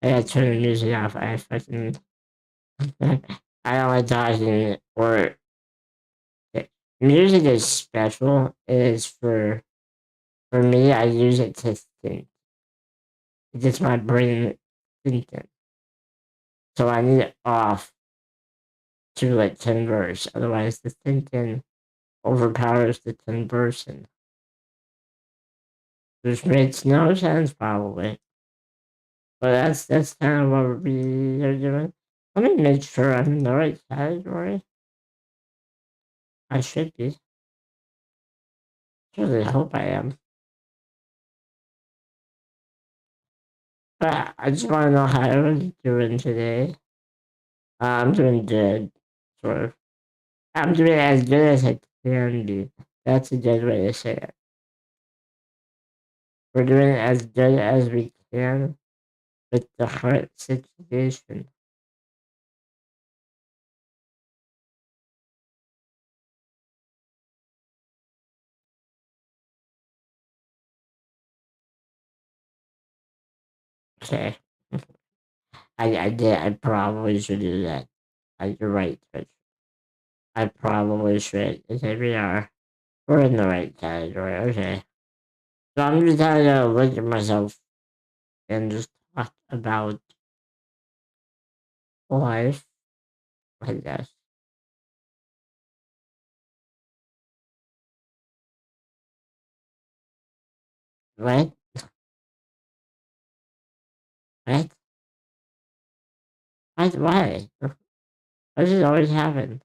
I gotta turn the music off. I fucking I don't like talking or music is special. It is for me. I use it to think. It gets my brain thinking. So I need it off to like converse. Otherwise, the thinking overpowers the conversing, which makes no sense probably. But that's kind of what we are doing. Let me make sure I'm in the right category. I should be. Really hope I am. But I just want to know how everyone's doing today. I'm doing good, sort of. I'm doing as good as I can be. That's a good way to say it. We're doing as good as we can with the current situation. Okay. I did. I probably should do that. You're right, Twitch. I probably should. Okay, we are. We're in the right category. Okay. So I'm just gonna look at myself and just talk about life, I guess. Right? Right? Right? Why? Why does it always happen?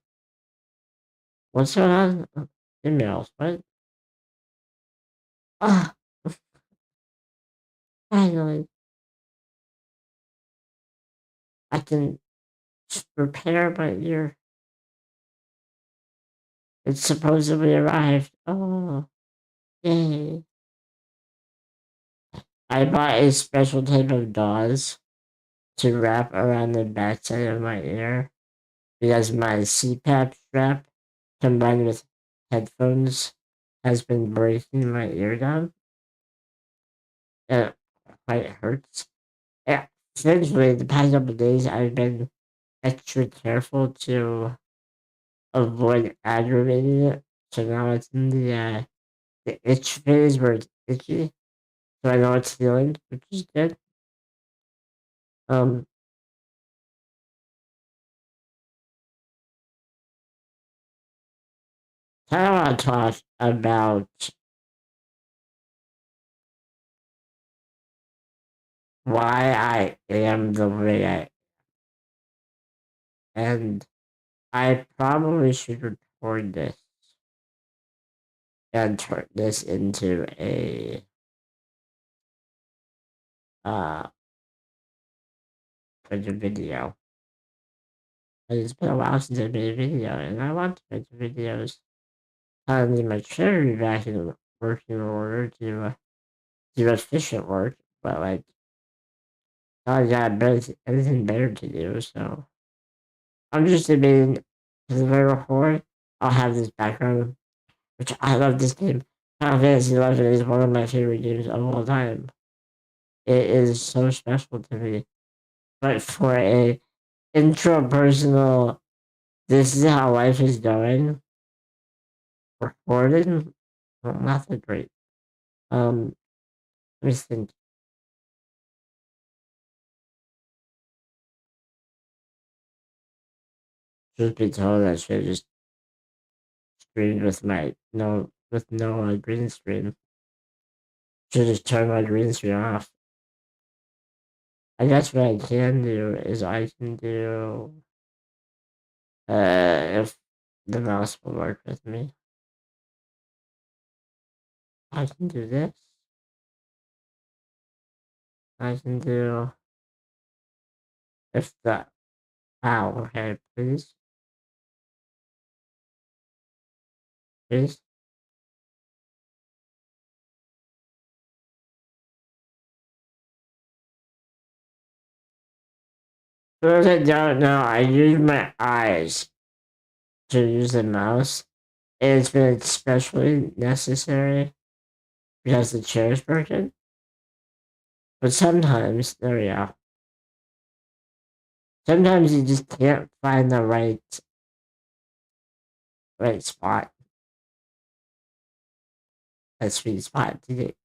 What's going on? Emails. What? Ah, finally. I can repair my ear. It's supposedly arrived. Oh, yay. I bought a special type of gauze to wrap around the backside of my ear because my CPAP strap combined with headphones has been breaking my eardrum. It quite hurts. Yeah, essentially, the past couple of days, I've been extra careful to avoid aggravating it. So now it's in the itch phase where it's itchy. So I know it's healing, which is good. Um, kind of want to talk about why I am the way I and I probably should record this and turn this into uh like a video. It's been a while since I made a video, and I want to make videos. I need my chair back in working order to do efficient work, but like I got anything better to do, so I'm just debating because if I record, I'll have this background, which I love this game. Final Fantasy 11 is one of my favorite games of all time. It is so special to me. But for a intrapersonal, this is how life is going, recorded, well, not that great. Let me think. Truth be told, I should have just streamed with my no with no green screen. Should just turn my green screen off. I guess what I can do is I can do if the mouse will work with me. I can do this. I can do if the okay, please. Please. For those that don't know, I use my eyes to use the mouse. It's been especially necessary because the chair is broken. But sometimes, there we go. sometimes you just can't find the right spot, that sweet spot to get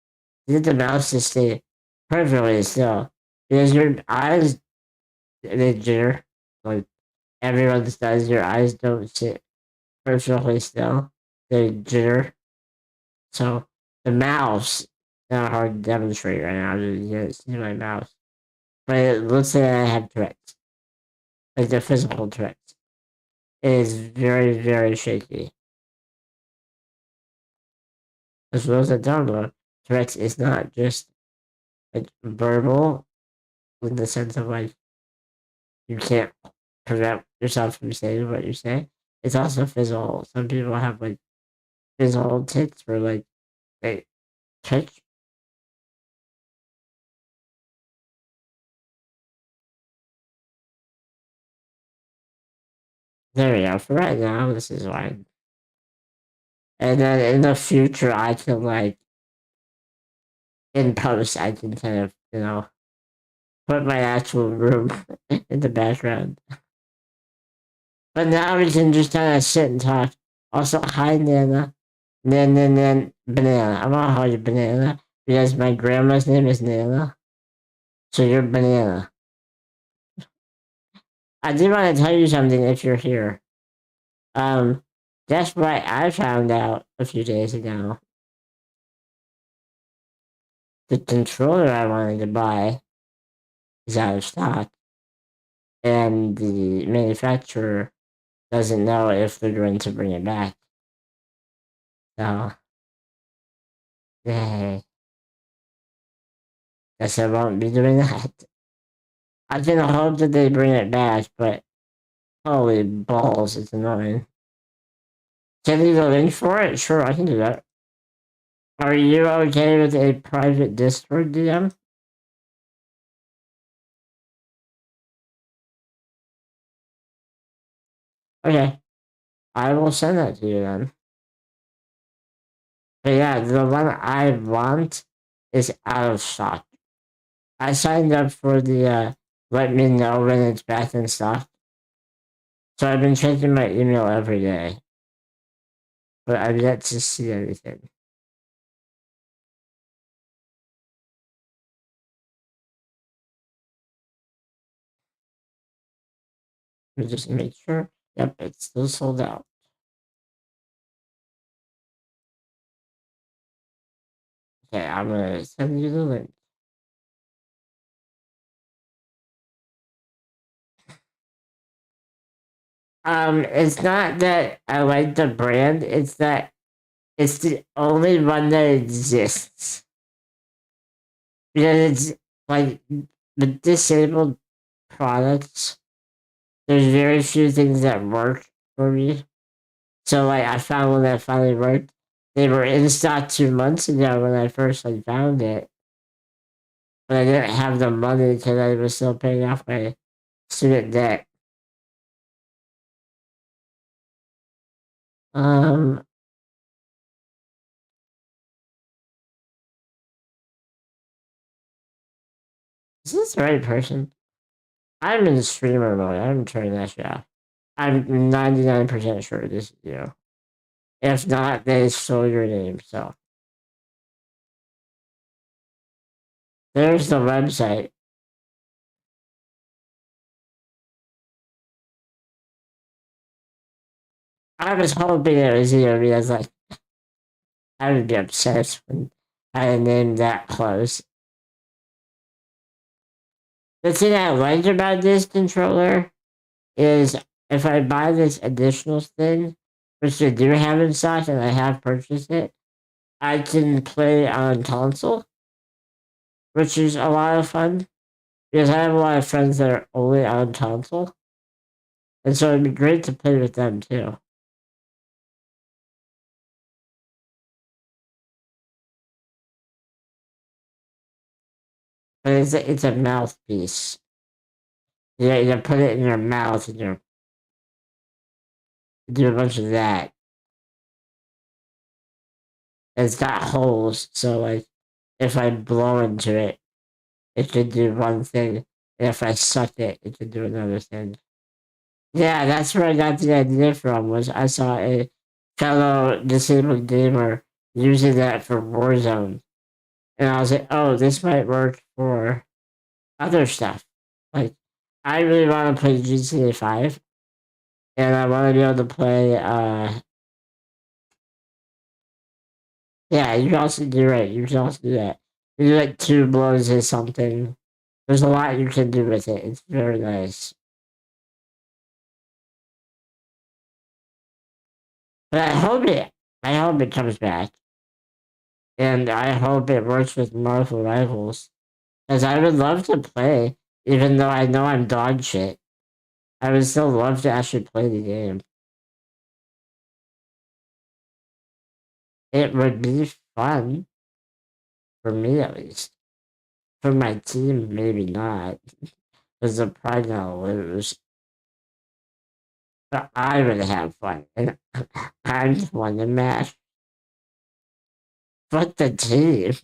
the mouse to stay perfectly still. Because your eyes, they jitter. Like everyone does, your eyes don't sit perfectly still. They jitter. So the mouse, not hard to demonstrate right now. You can't see my mouse. But let's say I have Tourette's, like the physical Tourette's. It is very, very shaky. As well as the download, Tourette's is not just like verbal in the sense of like you can't prevent yourself from saying what you say. It's also physical. Some people have like physical tics where like they touch. There we go. For right now, this is fine. And then in the future, I can like in post, I can kind of put my actual room in the background. But now we can just kind of sit and talk. Also, hi Nana, Nana, Banana. I'm gonna call you Banana because my grandma's name is Nana. So you're Banana. I did want to tell you something if you're here. Um, that's what I found out a few days ago. The controller I wanted to buy is out of stock, and the manufacturer doesn't know if they're going to bring it back. So, yay. Guess I won't be doing that. I can hope that they bring it back, but holy balls, it's annoying. Can you go in for it? Sure, I can do that. Are you okay with a private Discord DM? Okay, I will send that to you then. But yeah, the one I want is out of stock. I signed up for the let me know when it's back in stock. So I've been checking my email every day, but I've yet to see anything. Let me just make sure. Yep, it's still sold out. Okay, I'm gonna send you the link. It's not that I like the brand, it's that it's the only one that exists. Because it's like the disabled products, there's very few things that work for me. So like I found one that finally worked. They were in stock 2 months ago when I first like found it. But I didn't have the money because I was still paying off my student debt. Um is this the right person? I'm in streamer mode. I'm turning that shit off. I'm 99% sure this is you. If not, they stole your name. So there's the website. I was hoping it was you because like I would be obsessed when I had named that close. The thing I like about this controller is if I buy this additional thing, which they do have in stock and I have purchased it, I can play on console, which is a lot of fun because I have a lot of friends that are only on console, and so it'd be great to play with them too. But it's a mouthpiece. You put it in your mouth and you do a bunch of that. It's got holes, so like if I blow into it, it should do one thing. And if I sucked it could do another thing. Yeah, that's where I got the idea from. Was I saw a fellow disabled gamer using that for Warzone, and I was like, "Oh, this might work for other stuff." Like, I really want to play GTA 5, and I want to be able to play. Yeah, you can also do right. You can also do that. You do like two blows or something. There's a lot you can do with it. It's very nice. But I hope it comes back, and I hope it works with Marvel Rivals, because I would love to play, even though I know I'm dog shit. I would still love to actually play the game. It would be fun for me at least. For my team, maybe not, because they're probably gonna lose. But I would have fun, and I'm the one to match. Fuck the team. As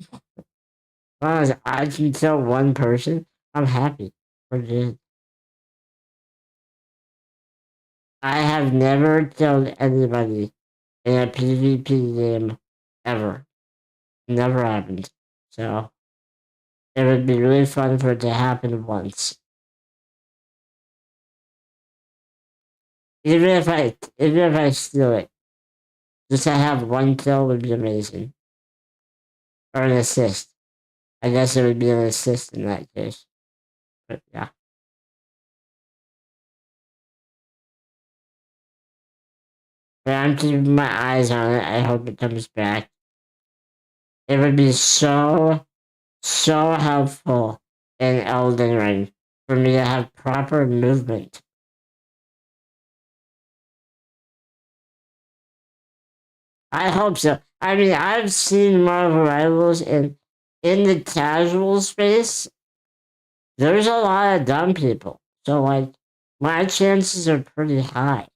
long as I can kill one person, I'm happy. We're good. I have never killed anybody in a PvP game ever. Never happened. So it would be really fun for it to happen once. Even if I steal it, just to have one kill would be amazing. Or an assist. I guess it would be an assist in that case. But yeah. But I'm keeping my eyes on it. I hope it comes back. It would be so helpful in Elden Ring for me to have proper movement. I hope so. I mean, I've seen Marvel Rivals in the casual space. There's a lot of dumb people, so like my chances are pretty high.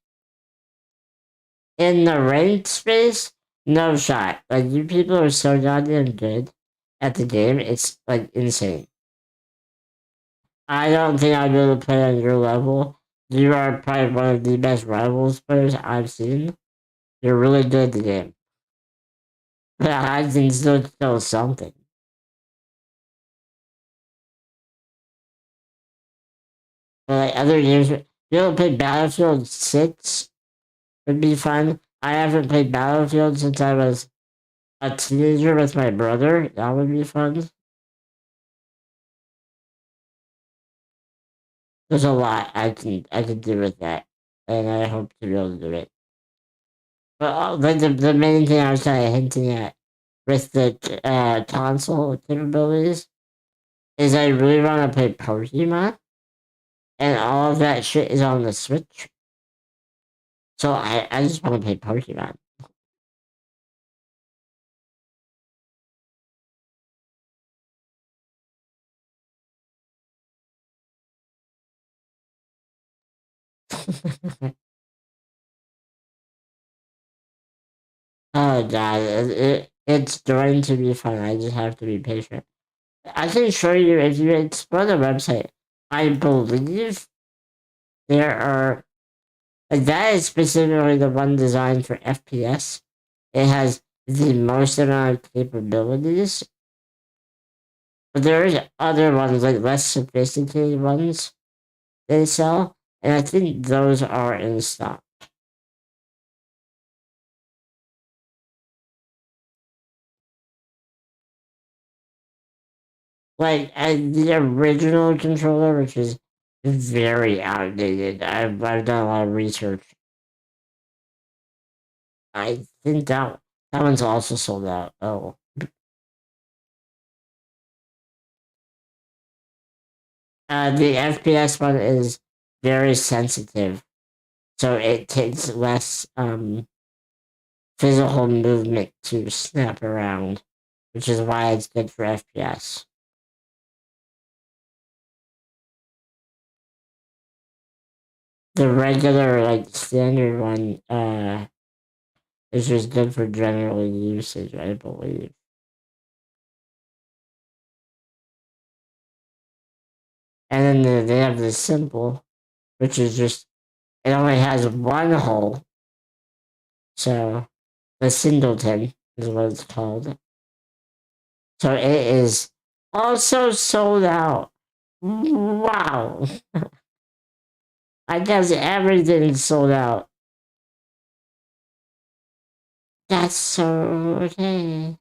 In the ranked space, no shot. Like you people are so goddamn good at the game, it's like insane. I don't think I'd be able to play on your level. You are probably one of the best rivals players I've seen. You're really good at the game. But I can still kill something. But like other games, be able to play Battlefield 6 would be fun. I haven't played Battlefield since I was a teenager with my brother. That would be fun. There's a lot I can do with that, and I hope to be able to do it. But the main thing I was kind of hinting at with the console capabilities is I really want to play Pokemon, and all of that shit is on the Switch. So I just want to play Pokemon. Oh god, it's going to be fun. I just have to be patient. I can show you if you explore the website. I believe there are like that is specifically the one designed for FPS. It has the most amount of capabilities. But there's other ones, like less sophisticated ones they sell, and I think those are in stock. Like the original controller, which is very outdated. I've done a lot of research. I think that one's also sold out. Oh, the FPS one is very sensitive, so it takes less physical movement to snap around, which is why it's good for FPS. The regular, like standard one, is just good for general usage, I believe. And then they have the simple, which is just, it only has one hole. So the singleton is what it's called. So it is also sold out. Wow. I guess everything's sold out. That's so okay.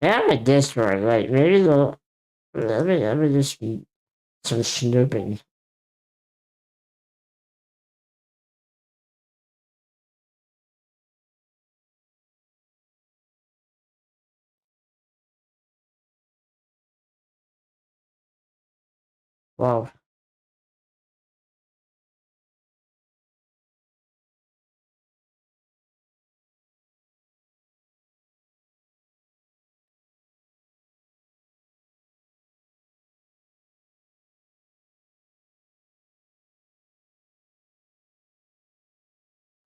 They have a Discord, like maybe they'll let me just some snooping. Well,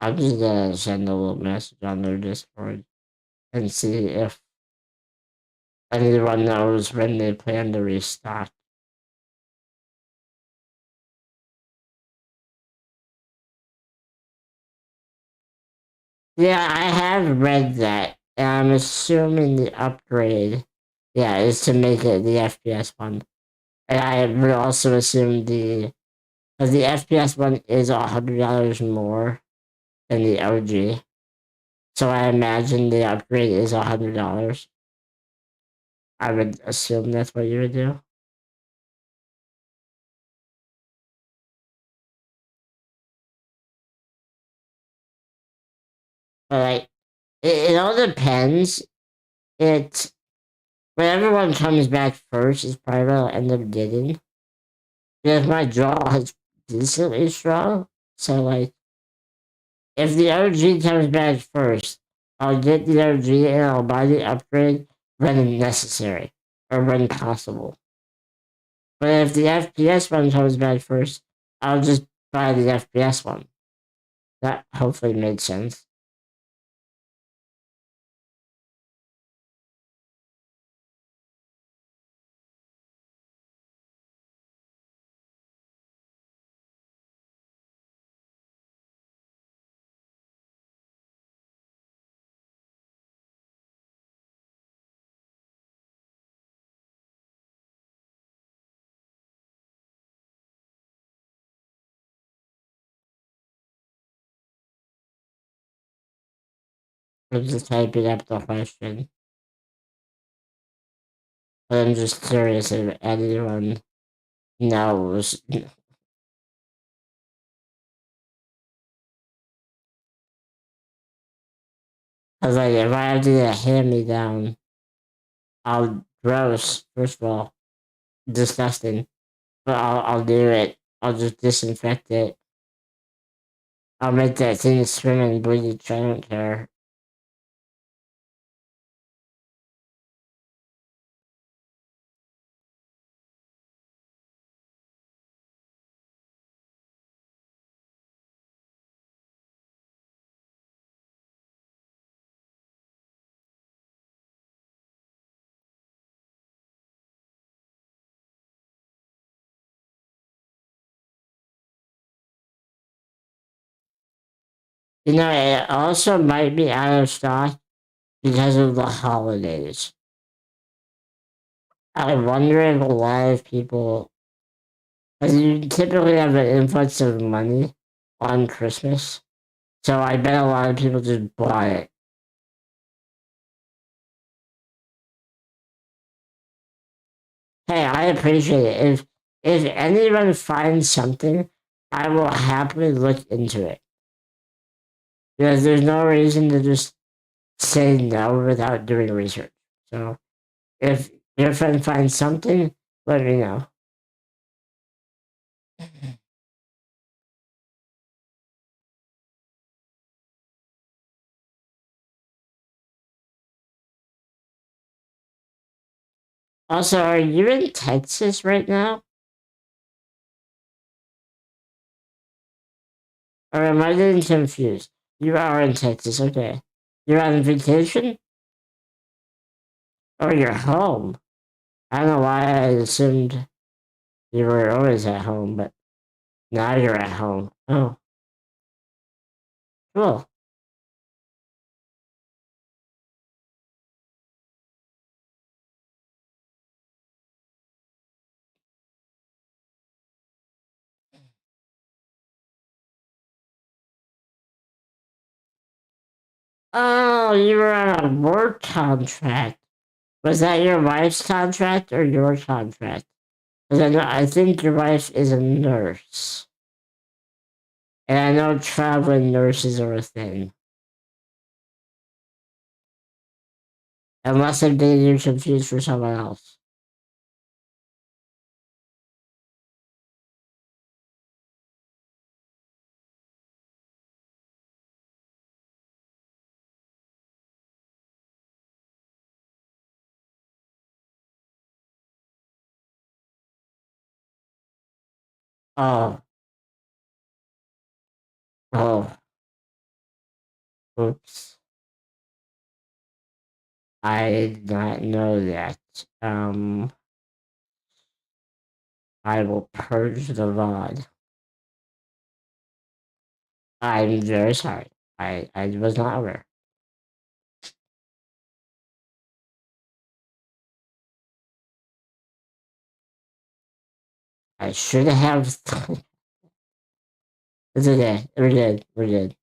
I'm just gonna send a little message on their Discord and see if anyone knows when they plan to restock. Yeah, I have read that, and I'm assuming the upgrade, yeah, is to make it the FPS one. And I would also assume because the FPS one is $100 more than the OG. So I imagine the upgrade is $100. I would assume that's what you would do. But like, it all depends. It when everyone comes back first is probably what I'll end up getting. Because my draw is decently strong. So like, if the OG comes back first, I'll get the OG and I'll buy the upgrade when necessary or when possible. But if the FPS one comes back first, I'll just buy the FPS one. That hopefully made sense. I'm just typing up the question. But I'm just curious if anyone knows. Because like, if I have to get a hand me down, I'll gross, first of all, disgusting. But I'll do it. I'll just disinfect it. I'll make that thing swim and bleed. I don't care. You know, it also might be out of stock because of the holidays. I wonder if a lot of people, because you typically have an influx of money on Christmas, so I bet a lot of people just bought it. Hey, I appreciate it. If anyone finds something, I will happily look into it. Because there's no reason to just say no without doing research. So if your friend finds something, let me know. Also, are you in Texas right now? Or am I getting confused? You are in Texas, okay. You're on vacation? Or you're home? I don't know why I assumed you were always at home, but now you're at home. Oh, cool. Oh, you were on a work contract. Was that your wife's contract or your contract? Because I think your wife is a nurse. And I know traveling nurses are a thing. Unless I'm getting you confused for someone else. Oh, oh, oops. I did not know that. I will purge the VOD. I'm very sorry. I was not aware. I should have. It's okay. We're good. We're good.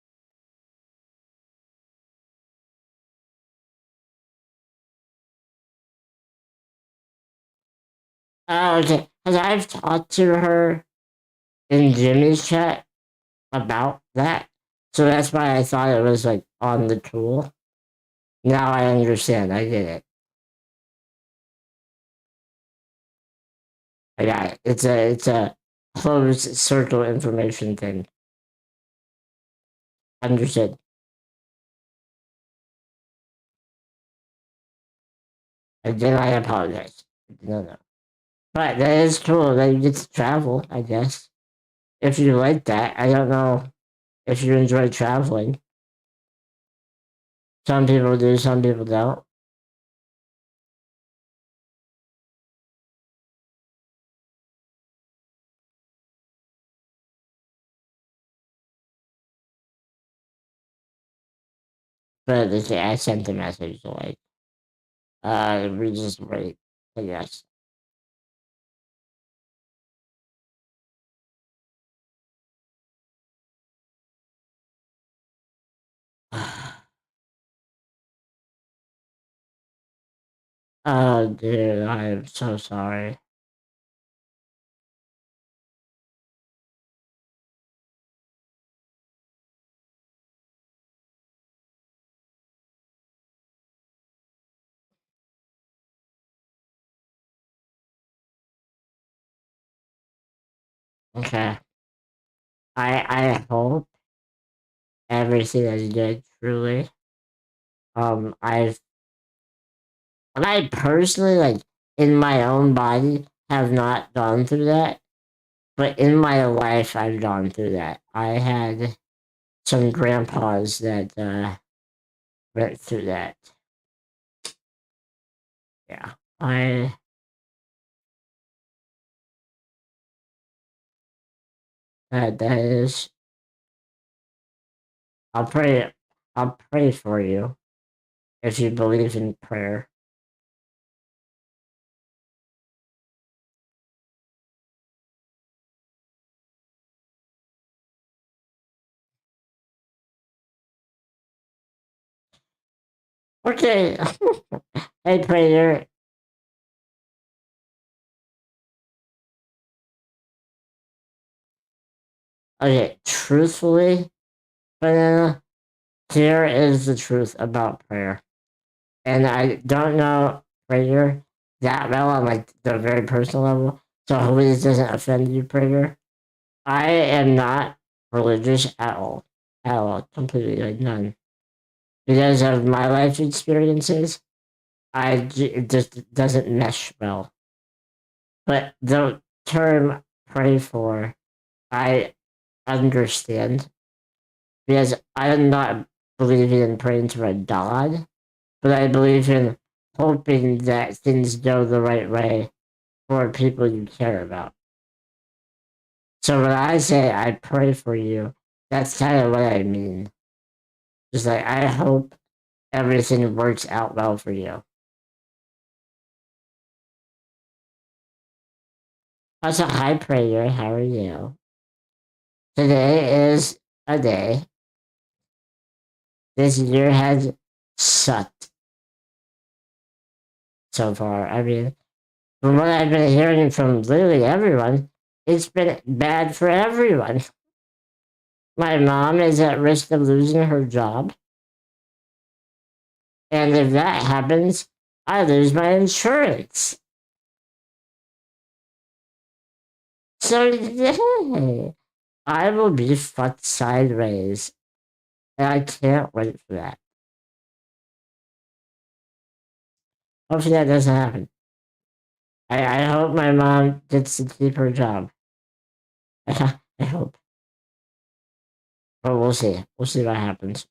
Oh, okay. Because I've talked to her in Jimmy's chat about that. So that's why I thought it was like on the tool. Now I understand. I get it. I got it. It's a closed circle information thing. Understood. And then I apologize. No. But that is cool that you get to travel, I guess. If you like that. I don't know if you enjoy traveling. Some people do, some people don't. But I sent the message like, we just wait, I guess. Oh, dude, I'm so sorry. Okay. I hope everything is good, truly. I've I personally like in my own body have not gone through that, but in my life I've gone through that. I had some grandpas that went through that. Yeah. I that is I'll pray I'll pray for you if you believe in prayer. Okay. Hey prayer. Okay, truthfully, banana, here is the truth about prayer. And I don't know prayer that well on like the very personal level. So hopefully this doesn't offend you, prayer. I am not religious at all. At all. Completely like none. Because of my life experiences, it just doesn't mesh well. But the term pray for, I understand because I'm not believing in praying to a god, but I believe in hoping that things go the right way for people you care about. So when I say I pray for you, that's kind of what I mean. Just like I hope everything works out well for you. Also, hi prayer, how are you? Today is a day. This year has sucked so far. I mean, from what I've been hearing from literally everyone, it's been bad for everyone. My mom is at risk of losing her job. And if that happens, I lose my insurance. So, yeah, I will be fucked sideways. And I can't wait for that. Hopefully that doesn't happen. I hope my mom gets to keep her job. I hope. But we'll see. We'll see what happens.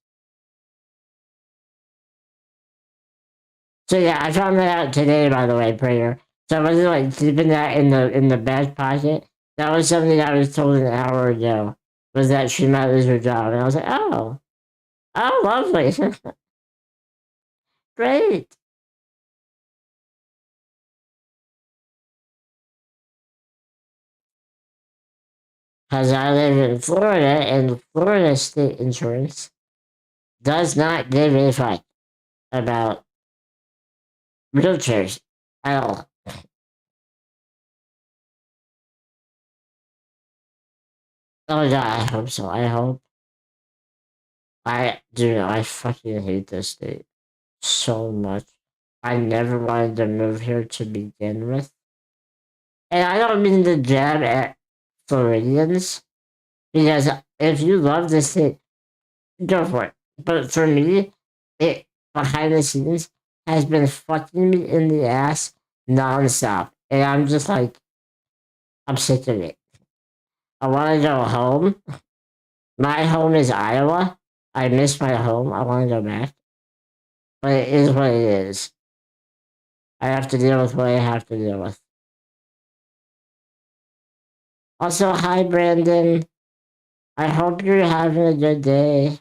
So yeah, I found that out today, by the way, prayer. So I wasn't like keeping that in the back pocket. That was something I was told an hour ago. Was that she might lose her job, and I was like, oh, lovely, great. Because I live in Florida, and Florida state insurance does not give a fuck about wheelchairs at all. Oh god, I hope so. I hope. I fucking hate this state so much. I never wanted to move here to begin with. And I don't mean to jab at Floridians, because if you love this state, go for it. But for me, it behind the scenes has been fucking me in the ass nonstop. And I'm just like, I'm sick of it. I want to go home. My home is Iowa. I miss my home. I want to go back. But it is what it is. I have to deal with what I have to deal with. Also, hi, Brandon. I hope you're having a good day.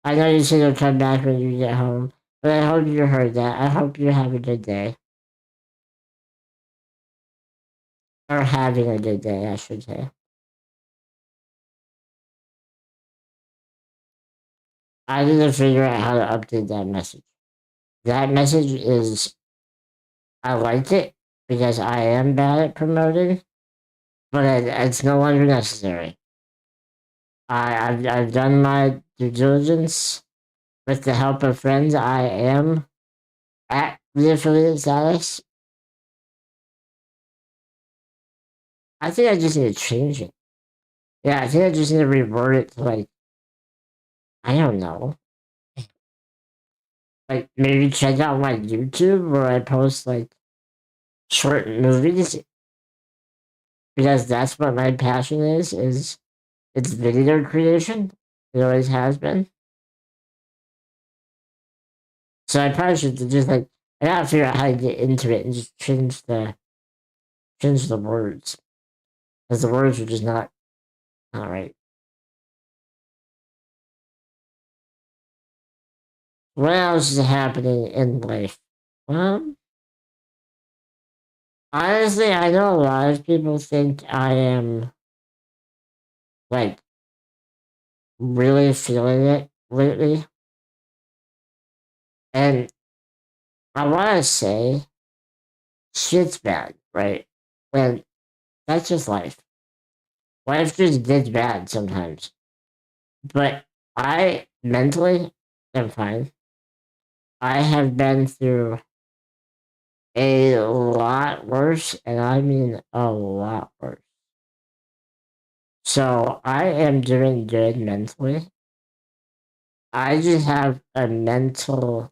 I know you said you'll come back when you get home, but I hope you heard that. I hope you have a good day. Or having a good day, I should say. I need to figure out how to update that message. That message is, I like it because I am bad at promoting, but it's no longer necessary. I've done my due diligence with the help of friends. I am at the affiliate status. I think I just need to change it. Yeah, I think I just need to reword it to like, I don't know. Like maybe check out my YouTube where I post like short movies because that's what my passion is it's video creation. It always has been. So I probably should just like I gotta figure out how to get into it and just change the words. Because the words are just not right. What else is happening in life? Well, honestly, I know a lot of people think I am like really feeling it lately. And I want to say shit's bad, right? And that's just life. Life just gets bad sometimes. But I mentally am fine. I have been through a lot worse, and I mean a lot worse. So I am doing good mentally. I just have a mental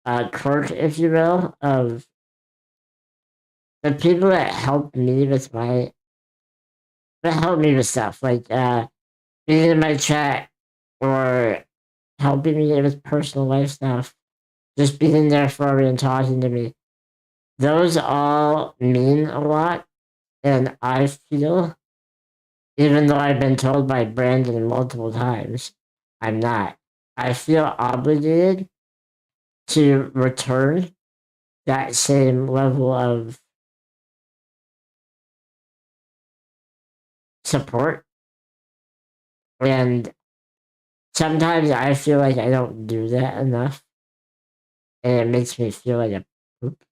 quirk, if you will, of the people that help me with that help me with stuff like being in my chat or helping me with personal life stuff, just being there for me and talking to me. Those all mean a lot. And I feel, even though I've been told by Brandon multiple times, I'm not. I feel obligated to return that same level of support. And sometimes I feel like I don't do that enough. And it makes me feel like a poop.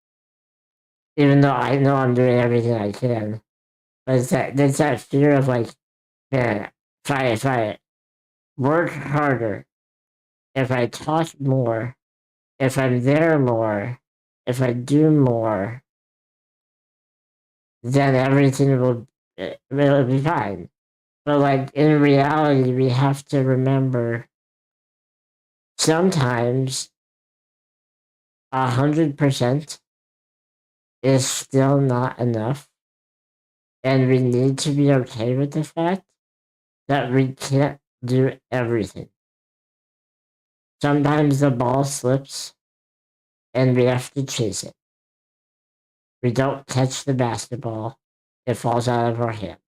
Even though I know I'm doing everything I can. But there's that fear of like, man, if I work harder, if I talk more, if I'm there more, if I do more, then everything will be fine. But like in reality, we have to remember sometimes 100% is still not enough, and we need to be okay with the fact that we can't do everything. Sometimes the ball slips, and we have to chase it. We don't catch the basketball; it falls out of our hands.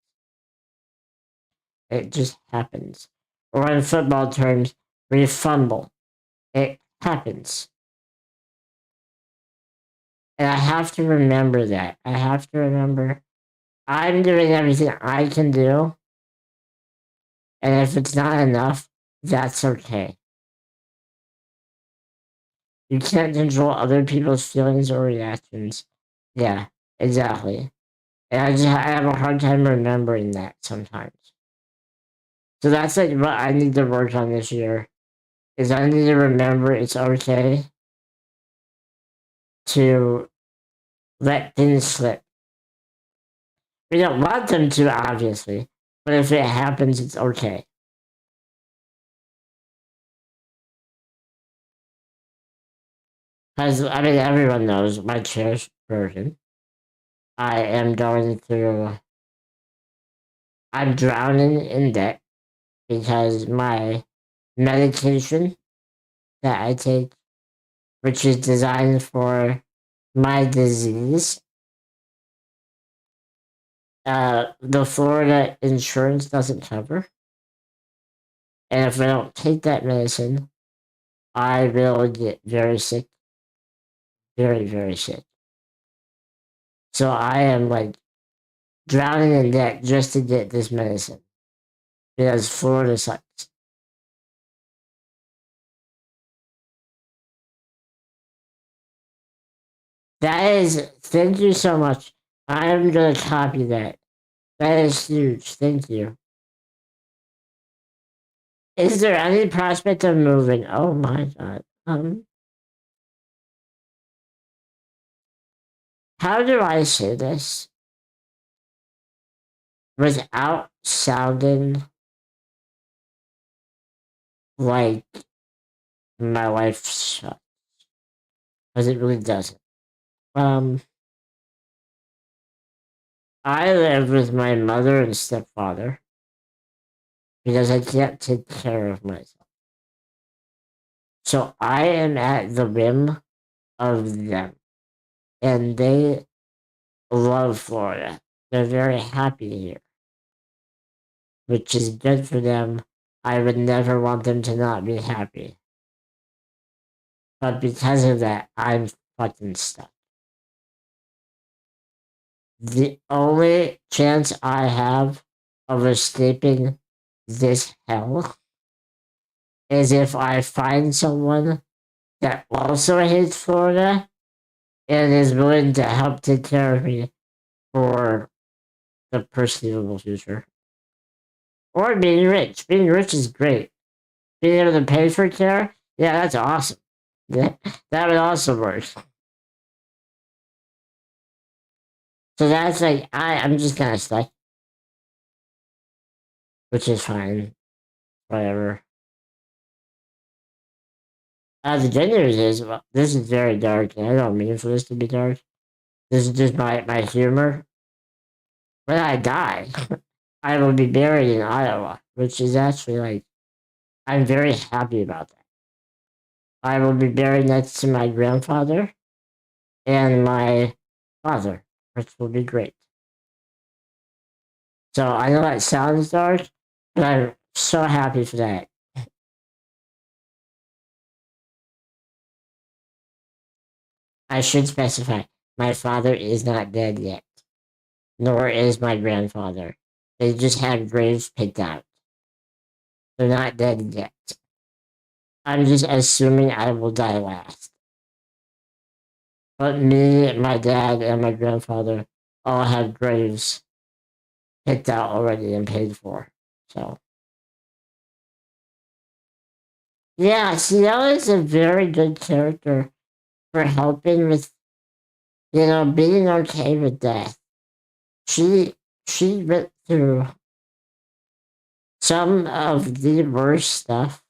It just happens. Or in football terms, we fumble. It happens. And I have to remember that. I have to remember I'm doing everything I can do. And if it's not enough, that's okay. You can't control other people's feelings or reactions. Yeah, exactly. And I have a hard time remembering that sometimes. So that's like what I need to work on this year. Is I need to remember it's okay to let things slip. We don't want them to, obviously, but if it happens, it's okay. Because, I mean, everyone knows my cherished version. I am going through, I'm drowning in debt because my medication that I take, which is designed for my disease, the Florida insurance doesn't cover. And if I don't take that medicine, I will get very sick, very, very sick. So I am like drowning in debt just to get this medicine because Florida sucks. That is, thank you so much. I'm gonna copy that. That is huge. Thank you. Is there any prospect of moving? Oh my god. How do I say this without sounding like my wife sucks? Because it really doesn't. Um, I live with my mother and stepfather because I can't take care of myself. So I am at the whim of them. And they love Florida. They're very happy here, which is good for them. I would never want them to not be happy. But because of that, I'm fucking stuck. The only chance I have of escaping this hell is if I find someone that also hates Florida and is willing to help take care of me for the foreseeable future. Or being rich. Being rich is great. Being able to pay for care, yeah, that's awesome. Yeah, that would also work. So that's like I'm just kind of stuck, which is fine. Whatever. The good news is, well, this is very dark, and I don't mean for this to be dark. This is just my humor. When I die, I will be buried in Iowa, which is actually like I'm very happy about that. I will be buried next to my grandfather and my father, which will be great. So I know that sounds dark, but I'm so happy for that. I should specify my father is not dead yet, nor is my grandfather. They just had graves picked out. They're not dead yet. I'm just assuming I will die last. But me, my dad, and my grandfather all have graves picked out already and paid for. So, yeah, Ciel is a very good character for helping with, being okay with death. She she went through some of the worst stuff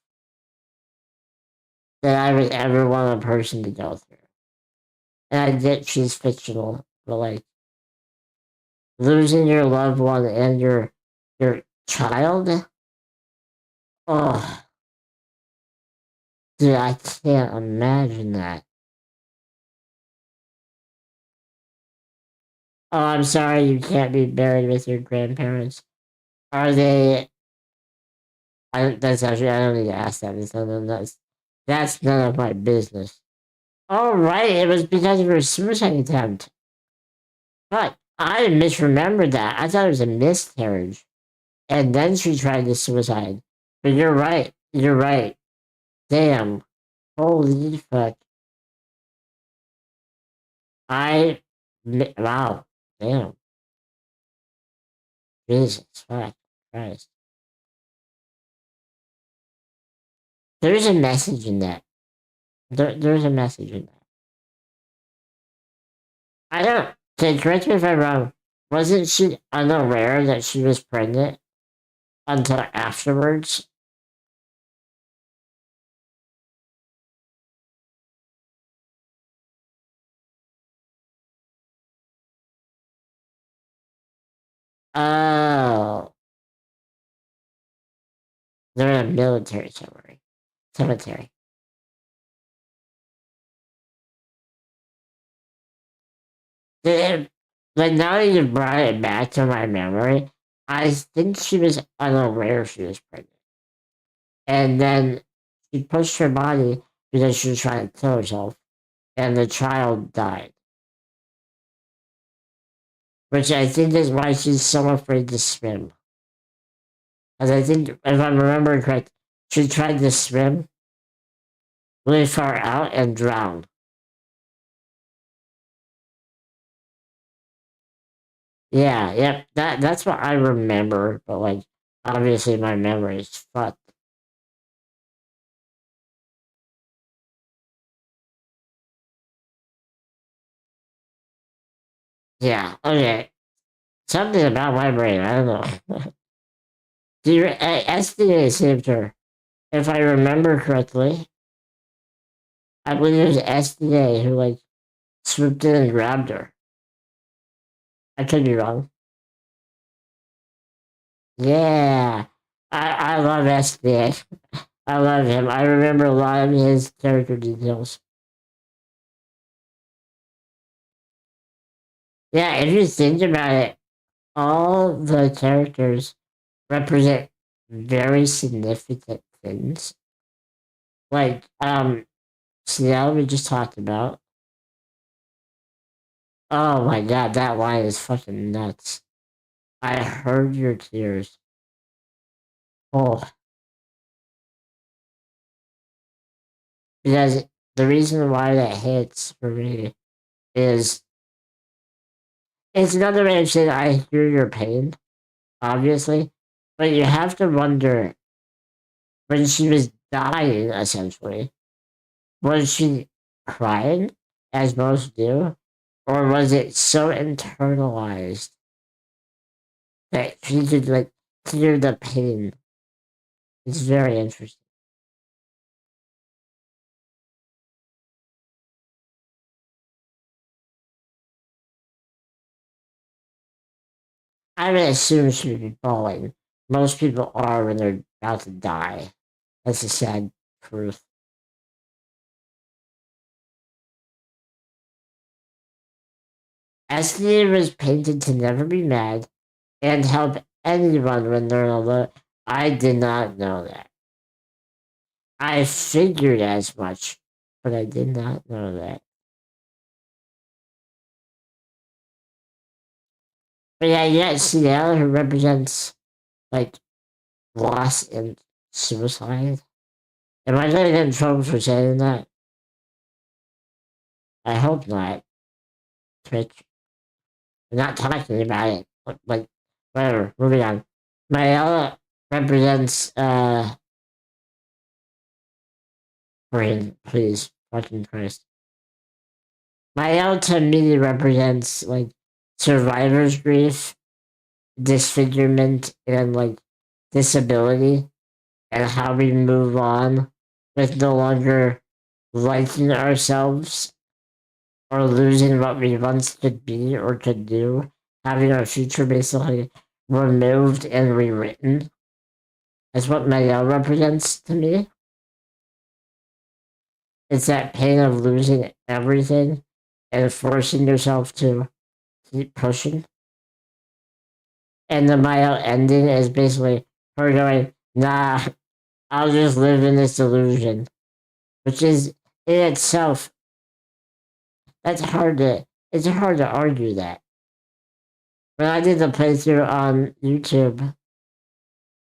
that I would ever want a person to go through. And I get she's fictional, but like losing your loved one and your child. Oh, dude, I can't imagine that. Oh, I'm sorry you can't be buried with your grandparents. Are they? That's actually I don't need to ask that. That's none of my business. Oh right, it was because of her suicide attempt. But I misremembered that. I thought it was a miscarriage, and then she tried to suicide. But you're right. You're right. Damn. Holy fuck. Wow. Damn. Jesus fuck Christ. There's a message in that. There's a message in that. I don't. Okay, correct me if I'm wrong. Wasn't she unaware that she was pregnant until afterwards? Oh, they're in a military cemetery. Cemetery. They, but now that you brought it back to my memory, I think she was unaware she was pregnant. And then she pushed her body because she was trying to kill herself, and the child died. Which I think is why she's so afraid to swim. Because I think, if I'm remembering correct, she tried to swim really far out and drowned. Yeah, yep, that's what I remember, but like obviously my memory is fucked. Yeah, okay. Something about my brain, I don't know. SDA saved her. If I remember correctly, I believe it was SDA who like swooped in and grabbed her. I could be wrong. Yeah. I love SDA. I love him. I remember a lot of his character details. Yeah, if you think about it, all the characters represent very significant things. Like, Ciel we just talked about. Oh my god, that line is fucking nuts. I heard your tears. Oh, because the reason why that hits for me is it's another way of saying I hear your pain, obviously, but you have to wonder when she was dying, essentially, was she crying, as most do, or was it so internalized that she could, like, hear the pain? It's very interesting. I would assume she would be bawling. Most people are when they're about to die. That's a sad truth. Esty was painted to never be mad and help anyone when they're alone. I did not know that. I figured as much, but I did not know that. But yeah, yet Ciel, who represents like loss and suicide. Am I gonna get in trouble for saying that? I hope not. Twitch. I'm not talking about it. But, like, whatever. Moving on. Maela represents brain, please. Fucking Christ. Maela to me represents like survivor's grief, disfigurement, and like disability, and how we move on with no longer liking ourselves or losing what we once could be or could do, having our future basically removed and rewritten. That's what Miguel represents to me. It's that pain of losing everything and forcing yourself to keep pushing. And the Maya ending is basically her going, nah, I'll just live in this illusion. Which is in itself, it's hard to argue that. When I did the playthrough on YouTube,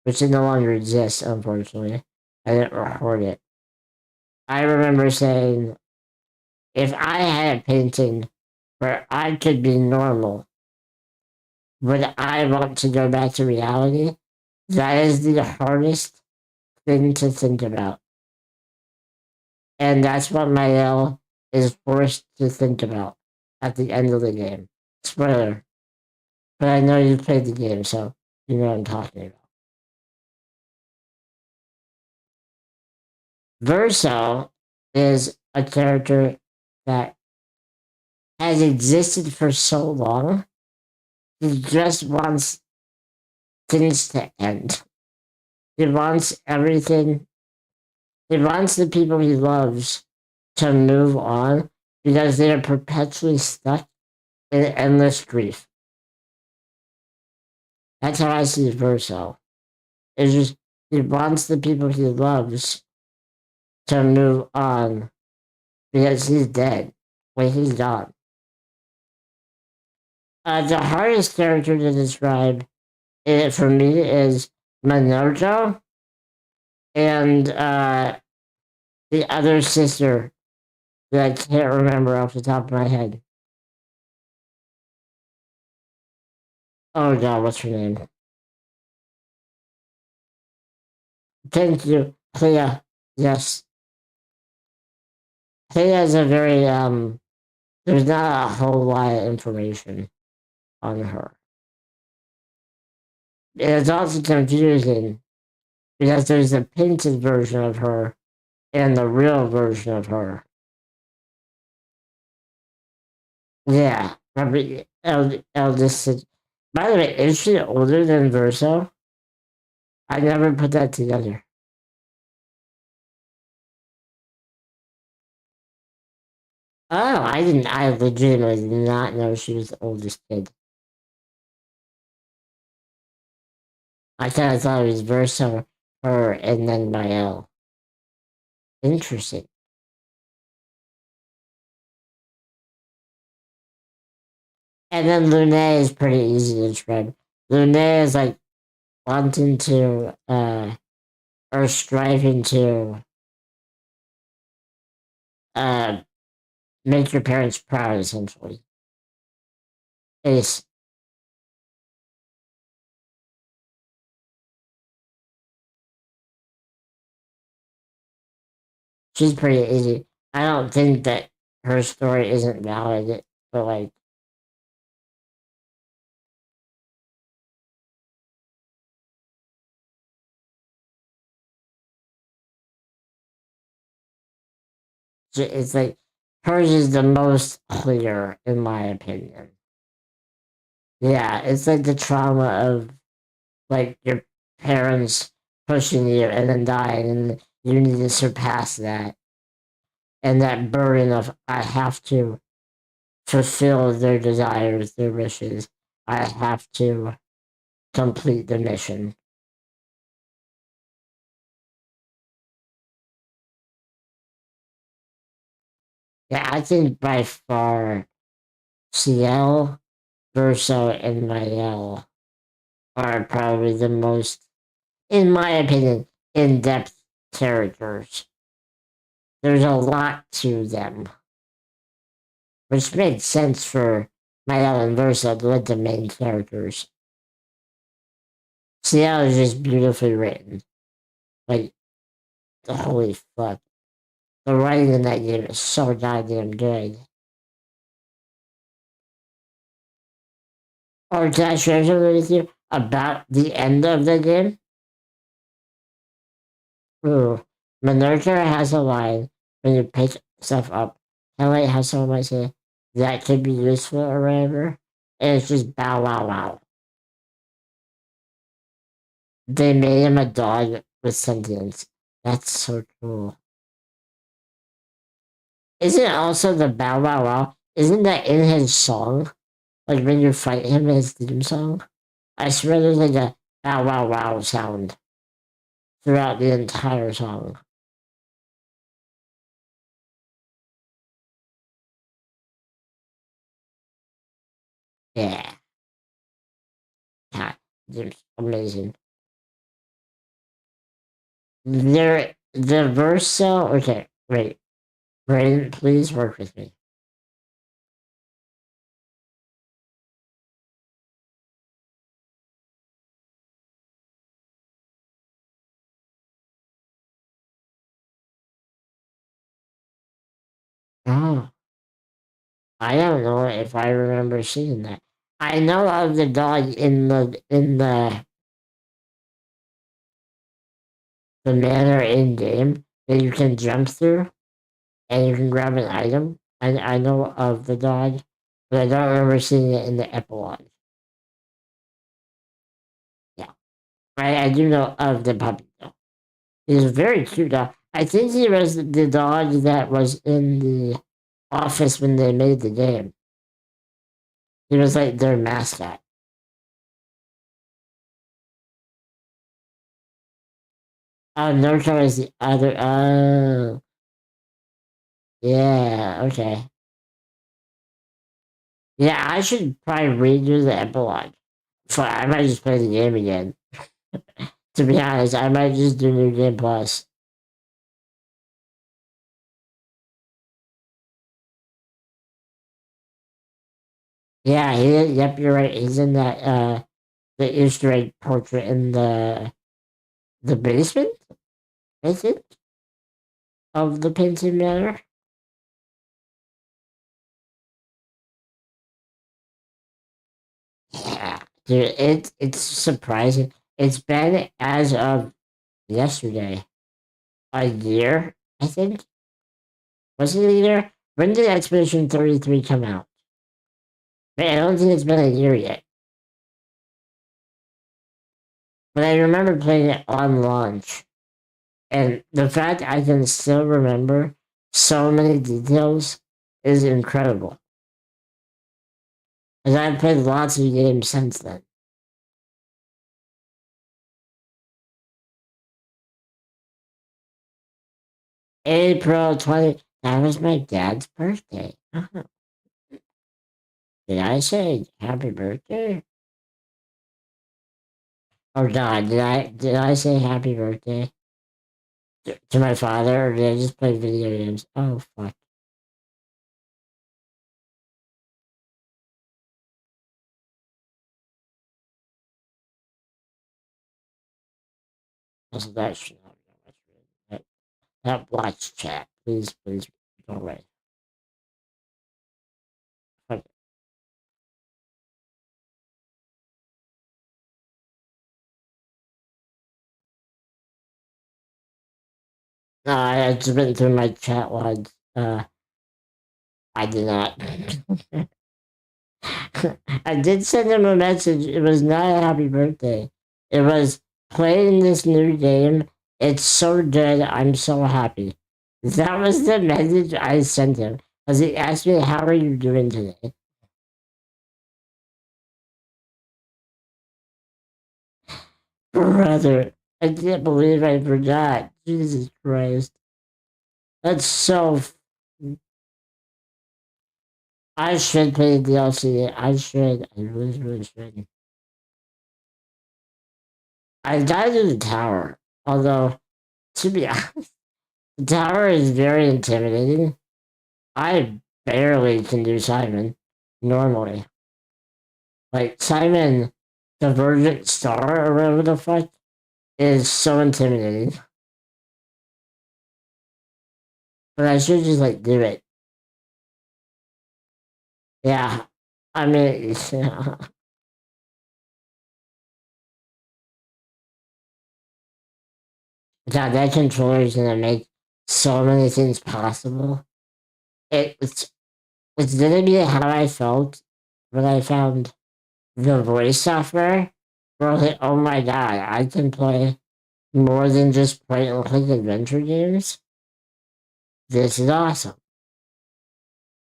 which no longer exists, unfortunately, I didn't record it. I remember saying, if I had a painting where I could be normal, would I want to go back to reality? That is the hardest thing to think about. And that's what Mael is forced to think about at the end of the game. Spoiler. But I know you played the game, so you know what I'm talking about. Verso is a character that has existed for so long. He just wants things to end. He wants everything. He wants the people he loves to move on because they are perpetually stuck in endless grief. That's how I see Verso. It's just he wants the people he loves to move on because he's dead. When he's gone. The hardest character to describe for me is Manojo and the other sister that I can't remember off the top of my head. Oh god, what's her name? Thank you, Clea. Yes, Clea is a very There's not a whole lot of information on her. It's also confusing because there's a painted version of her and the real version of her. Yeah, probably eldest. By the way, is she older than Verso? I never put that together. Oh, I didn't. I legitimately did not know she was the oldest kid. I kind of thought it was Verso, her, and then Mael. Interesting. And then Lune is pretty easy to describe. Lune is like wanting to, or striving to, uh, make your parents proud, essentially. Ace. She's pretty easy. I don't think that her story isn't valid, but like, it's like hers is the most clear, in my opinion. Yeah, it's like the trauma of like your parents pushing you and then dying, and you need to surpass that. And that burden of, I have to fulfill their desires, their wishes. I have to complete the mission. Yeah, I think by far Ciel, Verso, and Mael are probably the most, in my opinion, in depth characters. There's a lot to them, which makes sense for Mael and Verso to let the main characters. Ciel is just beautifully written. Like, holy fuck. The writing in that game is so goddamn good. Or can I share something with you about the end of the game? Ooh. Minerva has a line when you pick stuff up. Kind of like how someone might say, that could be useful or whatever. And it's just bow wow wow. They made him a dog with sentience. That's so cool. Isn't it also the bow wow wow? Isn't that in his song? Like when you fight him in his theme song? I swear there's like a bow wow wow sound throughout the entire song. Yeah. God, it's amazing. The Verso. Okay, wait. Brain, please work with me. Oh, I don't know if I remember seeing that. I know of the dog in the manor in game that you can jump through and you can grab an item. I know of the dog, but I don't remember seeing it in the epilogue. Yeah, I do know of the puppy though. He's a very cute dog. I think he was the dog that was in the office when they made the game. He was like their mascot. Oh, Norco is the other. Oh, yeah. Okay. Yeah, I should probably redo the epilogue. So I might just play the game again. To be honest, I might just do New Game Plus. Yeah, yep, you're right. He's in that the Easter egg portrait in the basement, I think, of the Painted Manor. Yeah, dude, it's surprising. It's been as of yesterday, a year, I think. Was it a year? When did Expedition 33 come out? I don't think it's been a year yet. But I remember playing it on launch. And the fact I can still remember so many details is incredible. Because I've played lots of games since then. April 20, that was my dad's birthday. Uh-huh. Did I say happy birthday? Oh God, did I say happy birthday to my father, or did I just play video games? Oh fuck. That should not be much. That watch chat, please go away. Fuck. No, I just been through my chat logs. I did not. I did send him a message. It was not a happy birthday. It was playing this new game. It's so good. I'm so happy. That was the message I sent him. Because he asked me, how are you doing today? Brother, I can't believe I forgot. Jesus Christ. That's so. I should play the DLC. I should. I really, really should. I died in the tower. Although, to be honest, the tower is very intimidating. I barely can do Simon normally. Like, Simon, Divergent Star, or whatever the fuck, is so intimidating. But I should just, like, do it. Yeah. I mean, God, that controller is gonna make so many things possible. It's gonna be how I felt when I found the voice software. Where I was like, oh my god, I can play more than just point and click adventure games. This is awesome.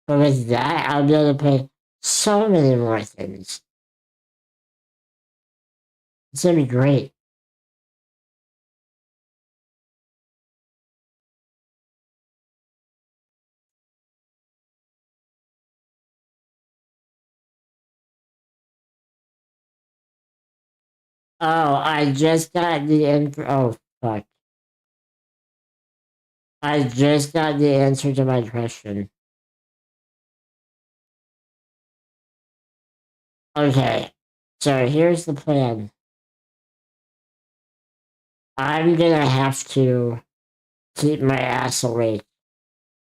But with that, I'll be able to play so many more things. It's gonna be great. Oh, I just got the info. Oh, fuck. I just got the answer to my question. Okay, so here's the plan. I'm gonna have to keep my ass awake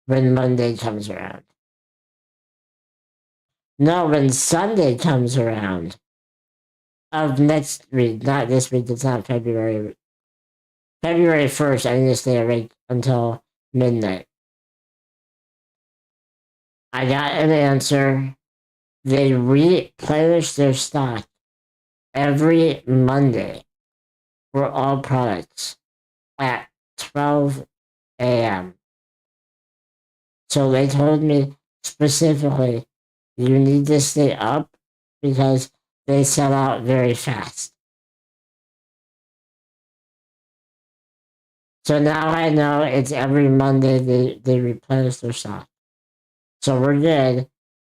when Monday comes around. No, when Sunday comes around of next week, not this week, it's not February. February 1st, I need to stay awake until midnight. I got an answer. They replenish their stock every Monday for all products at 12 a.m. So they told me specifically, you need to stay up because they sell out very fast. So now I know it's every Monday they replenish their stock. So we're good.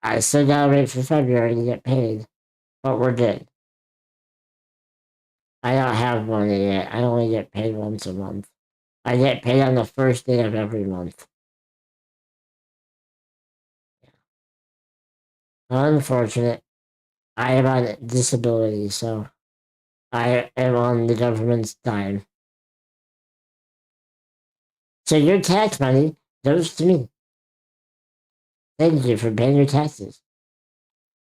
I still gotta wait for February to get paid, but we're good. I don't have money yet. I only get paid once a month. I get paid on the first day of every month. Unfortunate. I am on disability, so I am on the government's dime. So your tax money goes to me. Thank you for paying your taxes.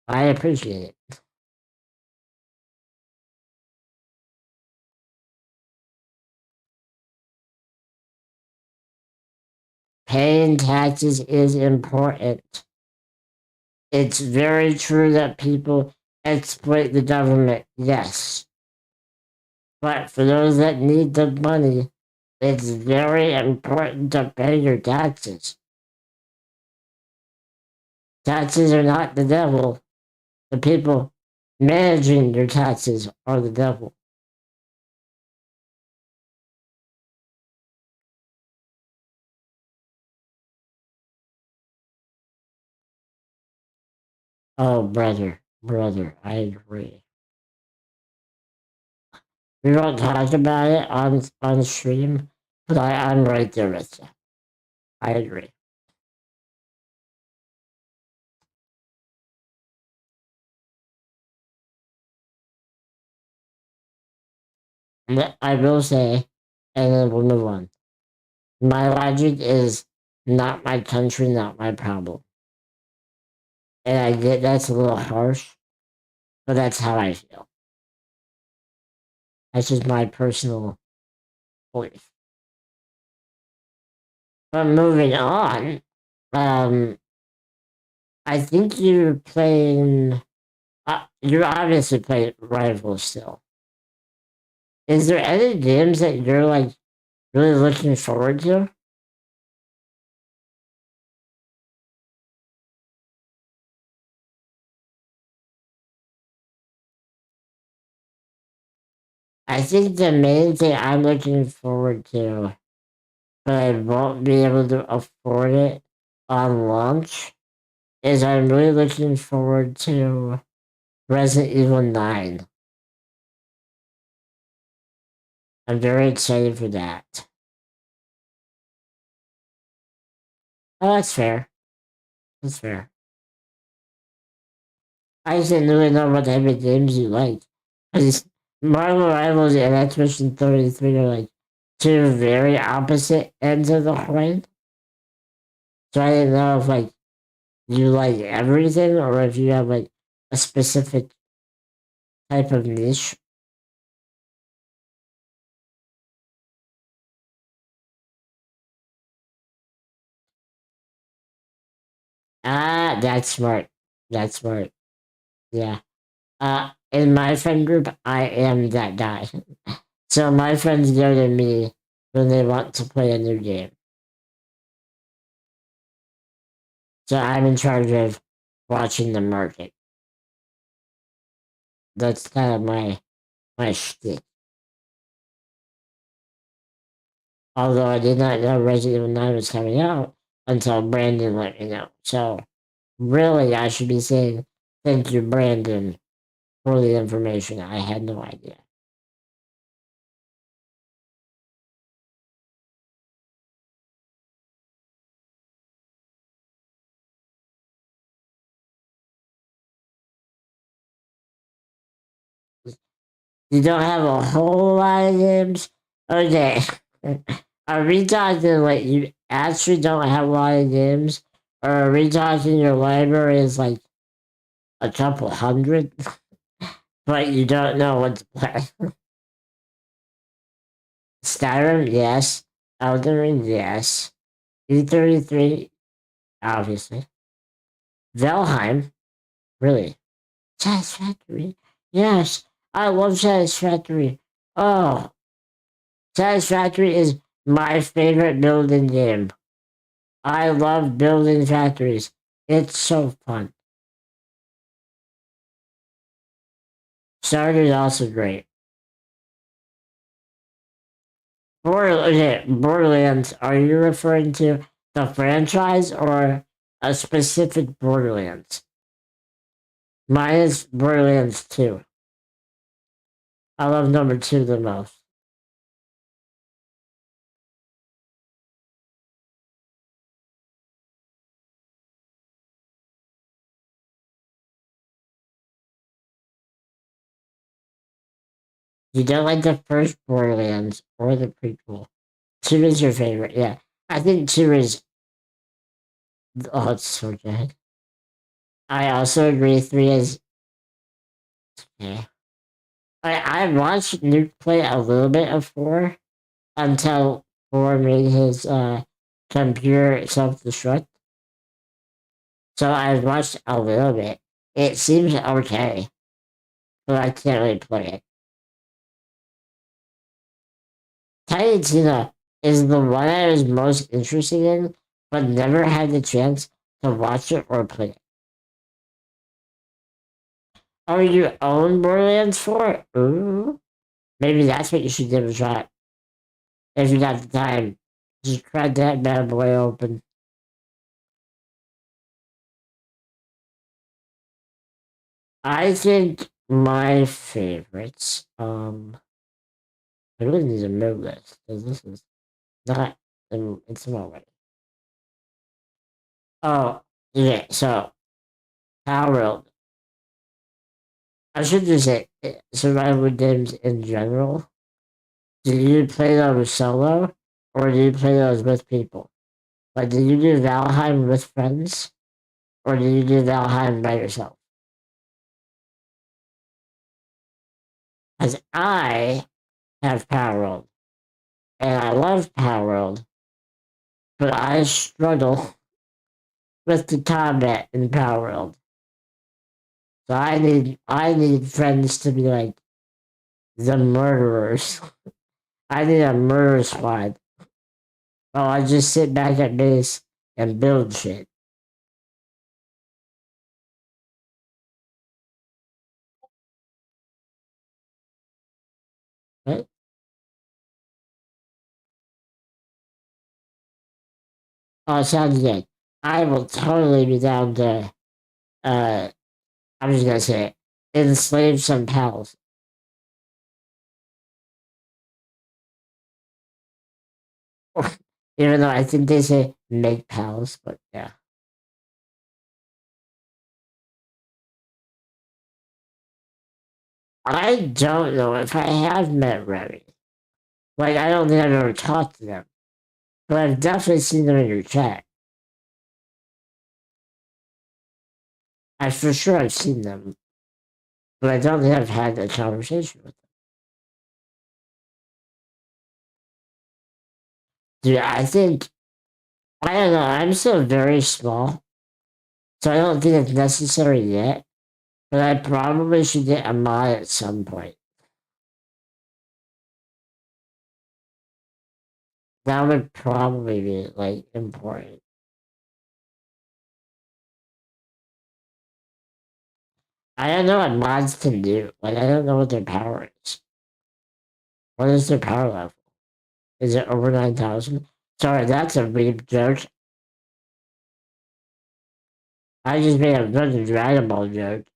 I appreciate it. Paying taxes is important. It's very true that people exploit the government, yes. But for those that need the money, it's very important to pay your taxes. Taxes are not the devil. The people managing your taxes are the devil. Oh, brother, I agree. We don't talk about it on stream, but I'm right there with you. I agree. I will say, and then we'll move on. My logic is not my country, not my problem. And I get that's a little harsh, but that's how I feel. That's just my personal belief. But moving on, um, I think you're playing. You obviously play Rivals still. Is there any games that you're like really looking forward to? I think the main thing I'm looking forward to, but I won't be able to afford it on launch, is I'm really looking forward to Resident Evil 9. I'm very excited for that. Oh, that's fair. That's fair. I just didn't really know what type of games you like. Because Marvel Rivals and Expedition 33 are like two very opposite ends of the coin. So I didn't know if like you like everything or if you have like a specific type of niche. Ah, that's smart. That's smart. Yeah. In my friend group, I am that guy. So my friends go to me when they want to play a new game. So I'm in charge of watching the market. That's kind of my shtick. Although I did not know Resident Evil 9 was coming out until Brandon let me know. So really, I should be saying thank you, Brandon, for the information. I had no idea. You don't have a whole lot of games? Okay. Are we talking like you actually don't have a lot of games? Or are we talking your library is like a couple hundred, but you don't know what to play? Skyrim, yes. Elden Ring, yes. E33, obviously. Valheim, really. Satisfactory, yes. I love Satisfactory. Oh, Satisfactory is my favorite building game. I love building factories. It's so fun. Starter is also great. Borderlands, are you referring to the franchise or a specific Borderlands? Mine is Borderlands 2. I love number 2 the most. You don't like the first Borderlands or the prequel. 2 is your favorite, yeah. I think 2 is. Oh, it's so good. I also agree 3 is. Yeah. I watched Nuke play a little bit of 4 until 4 made his computer self destruct. So I watched a little bit. It seems okay, but I can't really play it. Tiny Tina is the one I was most interested in, but never had the chance to watch it or play it. Oh, you own Borderlands 4? Ooh. Maybe that's what you should give a shot. If you got the time. Just crack that bad boy open. I think my favorites, I really need to move this because this is not it's not right. Oh, yeah, so Power World. I should just say survival games in general. Do you play those solo or do you play those with people? Like, do you do Valheim with friends or do you do Valheim by yourself? Because I have Power World and I love Power World, but I struggle with the combat in Power World. So I need friends to be like the murderers. I need a murder squad. Oh, I just sit back at base and build shit. Right? Oh, sounds good. I will totally be down to, uh, I'm just gonna say it, enslave some pals. Even though I think they say make pals, but yeah. I don't know if I have met Remy. Like, I don't think I've ever talked to them, but I've definitely seen them in your chat. I for sure I've seen them, but I don't think I've had a conversation with them. Dude, I think I don't know. I'm still very small, so I don't think it's necessary yet. But I probably should get a mod at some point. That would probably be like important. I don't know what mods can do. Like I don't know what their power is. What is their power level? Is it over 9,000? Sorry, that's a big joke. I just made a fucking Dragon Ball joke.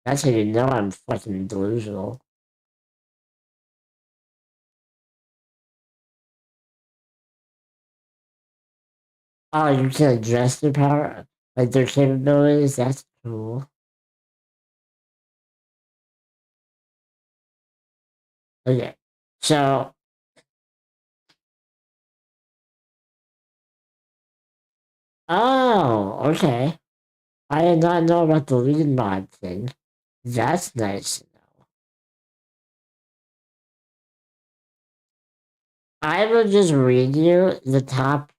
That's how you know I'm fucking delusional. Oh, you can adjust their power, like their capabilities. That's cool. Okay, so okay. I did not know about the lead mod thing. That's nice to know. I will just read you the top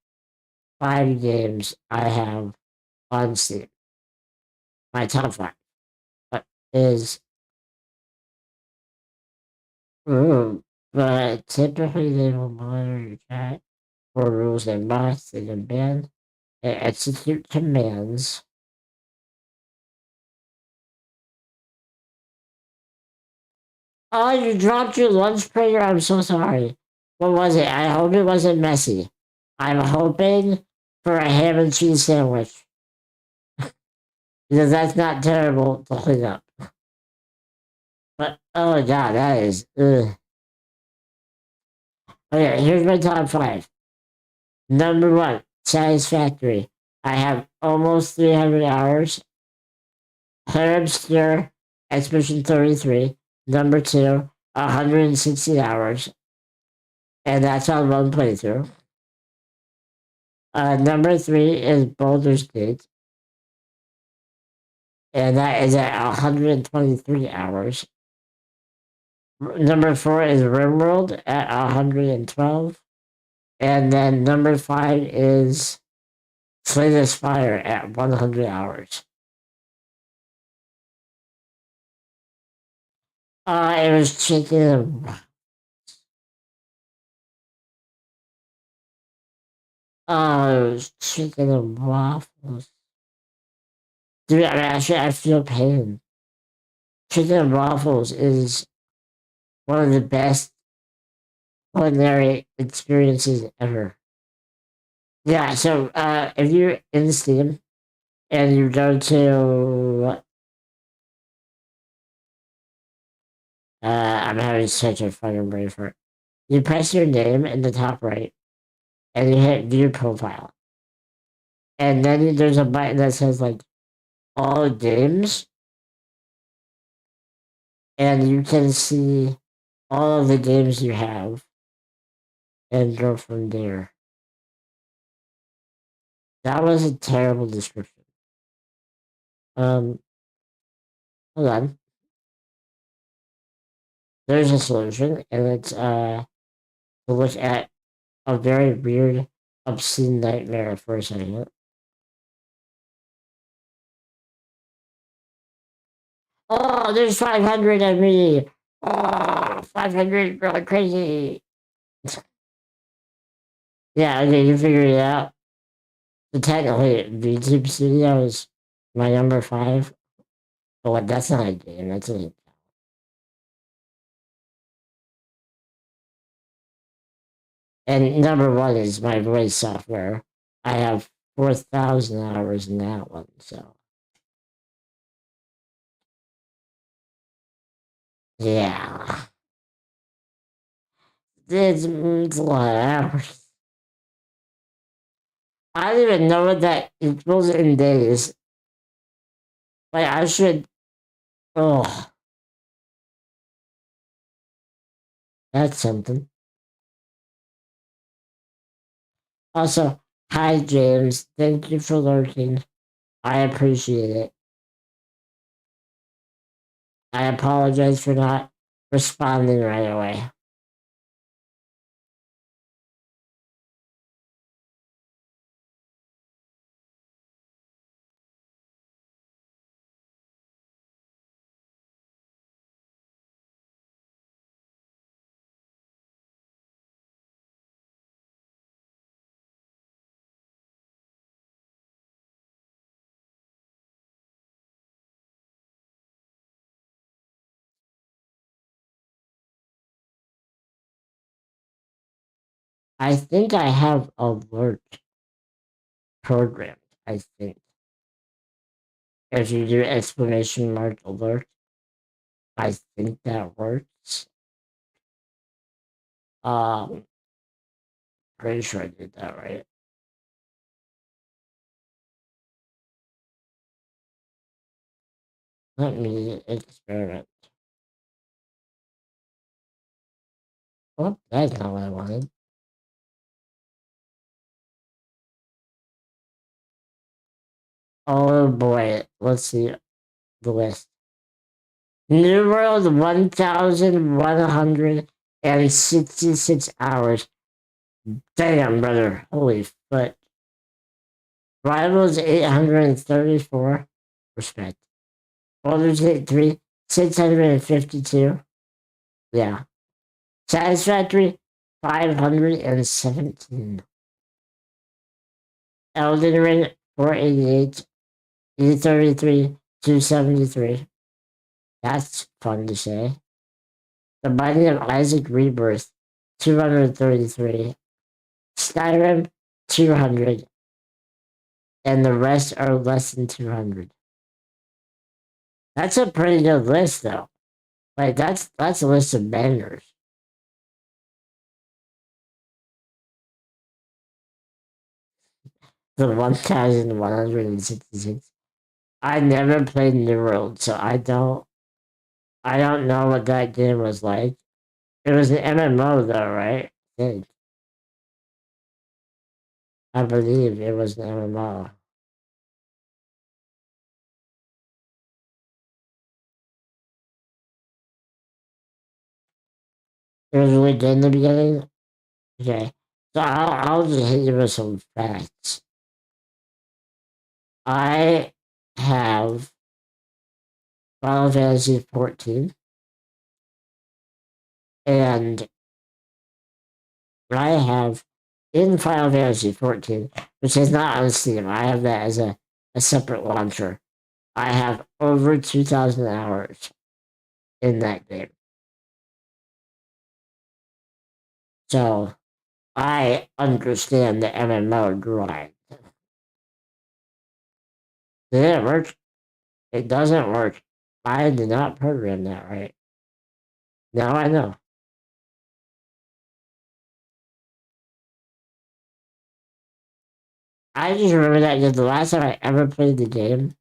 5 games I have on Steam. My top five is, but typically they will monitor your chat for rules and bots. They can ban and execute commands. Oh, you dropped your lunch prayer? I'm so sorry. What was it? I hope it wasn't messy. I'm hoping for a ham and cheese sandwich. Because that's not terrible to clean up. But, oh my god, that is, ugh. Okay, here's my top five. Number one, Satisfactory. I have almost 300 hours. Player Obscure, Expedition 33. Number two, 160 hours. And that's on one playthrough. Number three is Boulder's Gate, and that is at 123 hours. Number four is Rimworld at 112. And then number five is Slay the Spire at 100 hours. It was chicken. It was chicken and waffles. Dude, I feel pain. Chicken and waffles is one of the best culinary experiences ever. Yeah, so if you're in Steam and you go to I'm having such a fucking brain for it. You press your name in the top right and you hit view profile. And then there's a button that says like all games and you can see all of the games you have and go from there. That was a terrible description. Hold on. There's a solution and it's to look at a very weird, obscene nightmare for a second. Oh, there's 500 of me. Oh. 500, really crazy. Yeah, okay, you figured it out. So technically, YouTube Studio is my number 5. But what, that's not a game, that's a. And number 1 is my voice software. I have 4,000 hours in that one, so. Yeah. It's a lot of hours. I don't even know what that equals in days. Like, I should. Oh, that's something. Also, hi, James. Thank you for lurking. I appreciate it. I apologize for not responding right away. I think I have alert programmed. I think if you do exclamation mark alert, I think that works. Pretty sure I did that right. Let me experiment. Oh, that's not what I wanted. Oh boy, let's see the list. New World 1,166 hours. Damn, brother. Holy foot. Rivals 834. Respect. Baldur's Gate 3, 652. Yeah. Satisfactory, 517. Elden Ring, 488. E33, 273. That's fun to say. The Binding of Isaac Rebirth, 233. Skyrim, 200. And the rest are less than 200. That's a pretty good list, though. Like, that's a list of bangers. The 1,166. I never played New World, so I don't know what that game was like. It was an MMO though, right? I believe it was an MMO. It was really good in the beginning. Okay, so I'll just hit you with some facts. I have Final Fantasy 14, and I have in Final Fantasy 14, which is not on Steam. I have that as a separate launcher. I have over 2,000 hours in that game. So I understand the MMO grind. Did it work? It doesn't work. I did not program that right. Now I know. I just remember that because the last time I ever played the game,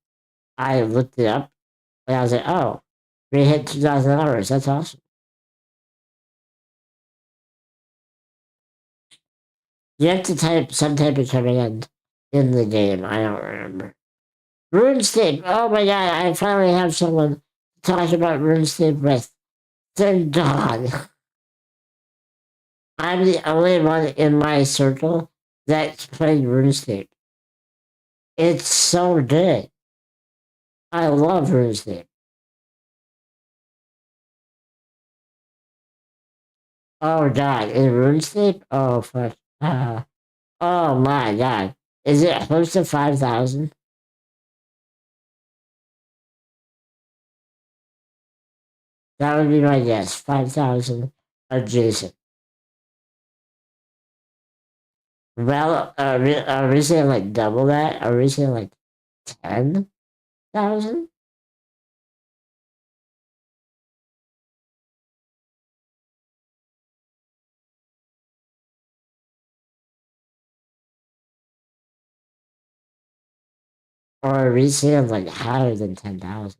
I looked it up and I was like, oh, we hit 2,000 hours. That's awesome. You have to type some type of command in the game. I don't remember. RuneScape. Oh my god, I finally have someone to talk about RuneScape with. Thank God. I'm the only one in my circle that's played RuneScape. It's so good. I love RuneScape. Oh god, in RuneScape? Oh fuck. Oh my god. Is it close to 5,000? That would be my guess. 5,000 adjacent. Well, are we saying like double that? Are we saying like 10,000? Or are we saying like higher than 10,000?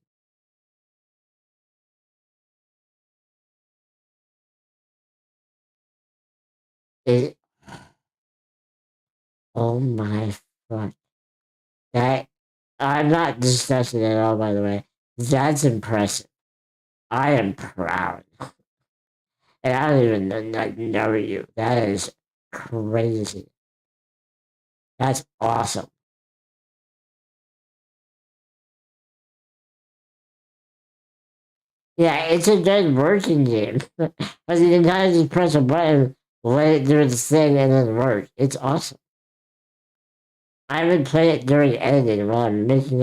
It, oh my fuck. That, I'm not disgusted at all, by the way. That's impressive. I am proud. And I don't even know you. That is crazy. That's awesome. Yeah, it's a good working game. But you can kind of just press a button, let it do its thing, and then work. It's awesome. I would play it during editing while I'm making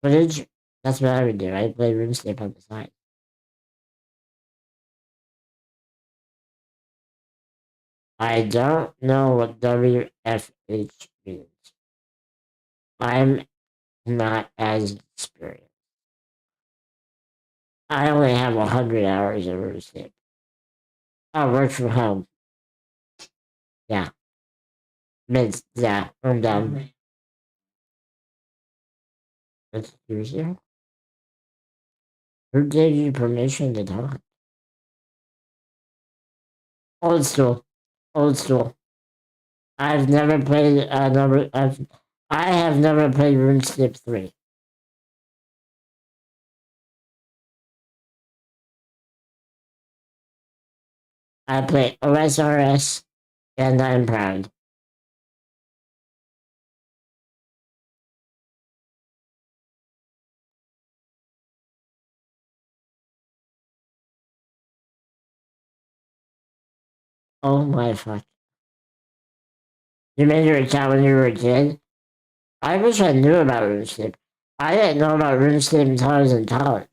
footage. That's what I would do. I play RuneScape on the side. I don't know what WFH means. I'm not as experienced. I only have 100 hours of RuneScape. I work from home. Yeah. Yeah, I'm done. Excuse you? Who gave you permission to talk? Old school. Old school. I've never played I have never played RuneScape 3. I play OSRS and I'm proud. Oh my fuck. You made your account when you were a kid? I wish I knew about RuneScape. I didn't know about RuneScape until I was in college,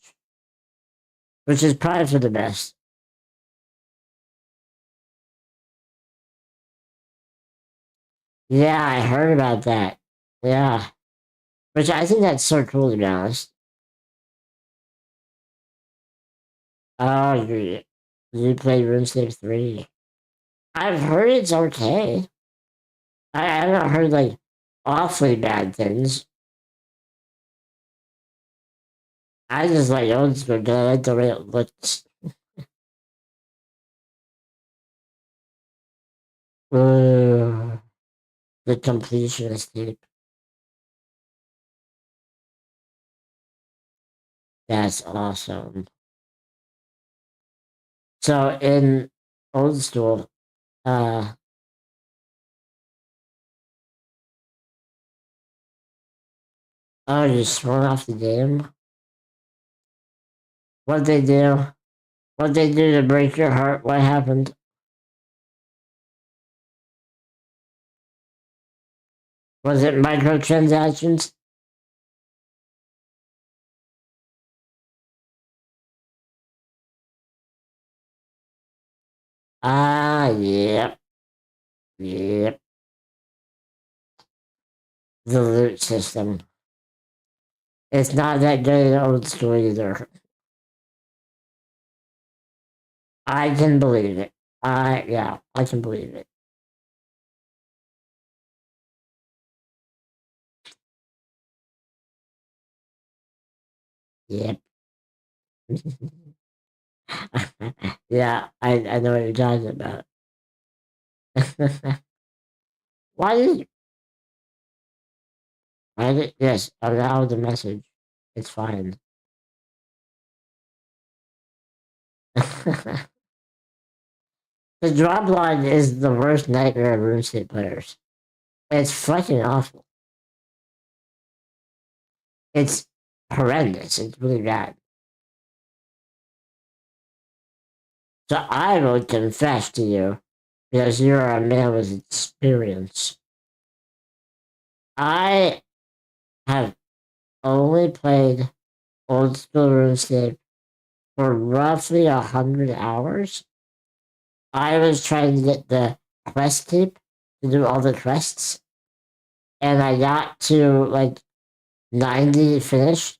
which is probably for the best. Yeah, I heard about that. Yeah. Which I think that's so cool to be honest. Oh, you play RuneScape 3. I've heard it's okay. I haven't heard like awfully bad things. I just like old school because I like the way it looks. Uh, the completionist tape. That's awesome. So in old school, uh, oh, you sworn off the game? What'd they do? What'd they do to break your heart? What happened? Was it microtransactions? Ah, yep, yep. The loot system. It's not that good in old school either. I can believe it. Yeah, I can believe it. Yep. Yeah, I know what you're talking about. Why did yes, allow the message. It's fine. The drop line is the worst nightmare of RuneScape players. It's fucking awful. It's horrendous. It's really bad. So I will confess to you, because you're a man with experience. I have only played old school RuneScape for roughly 100 hours. I was trying to get the quest keep to do all the quests, and I got to like 90 finished,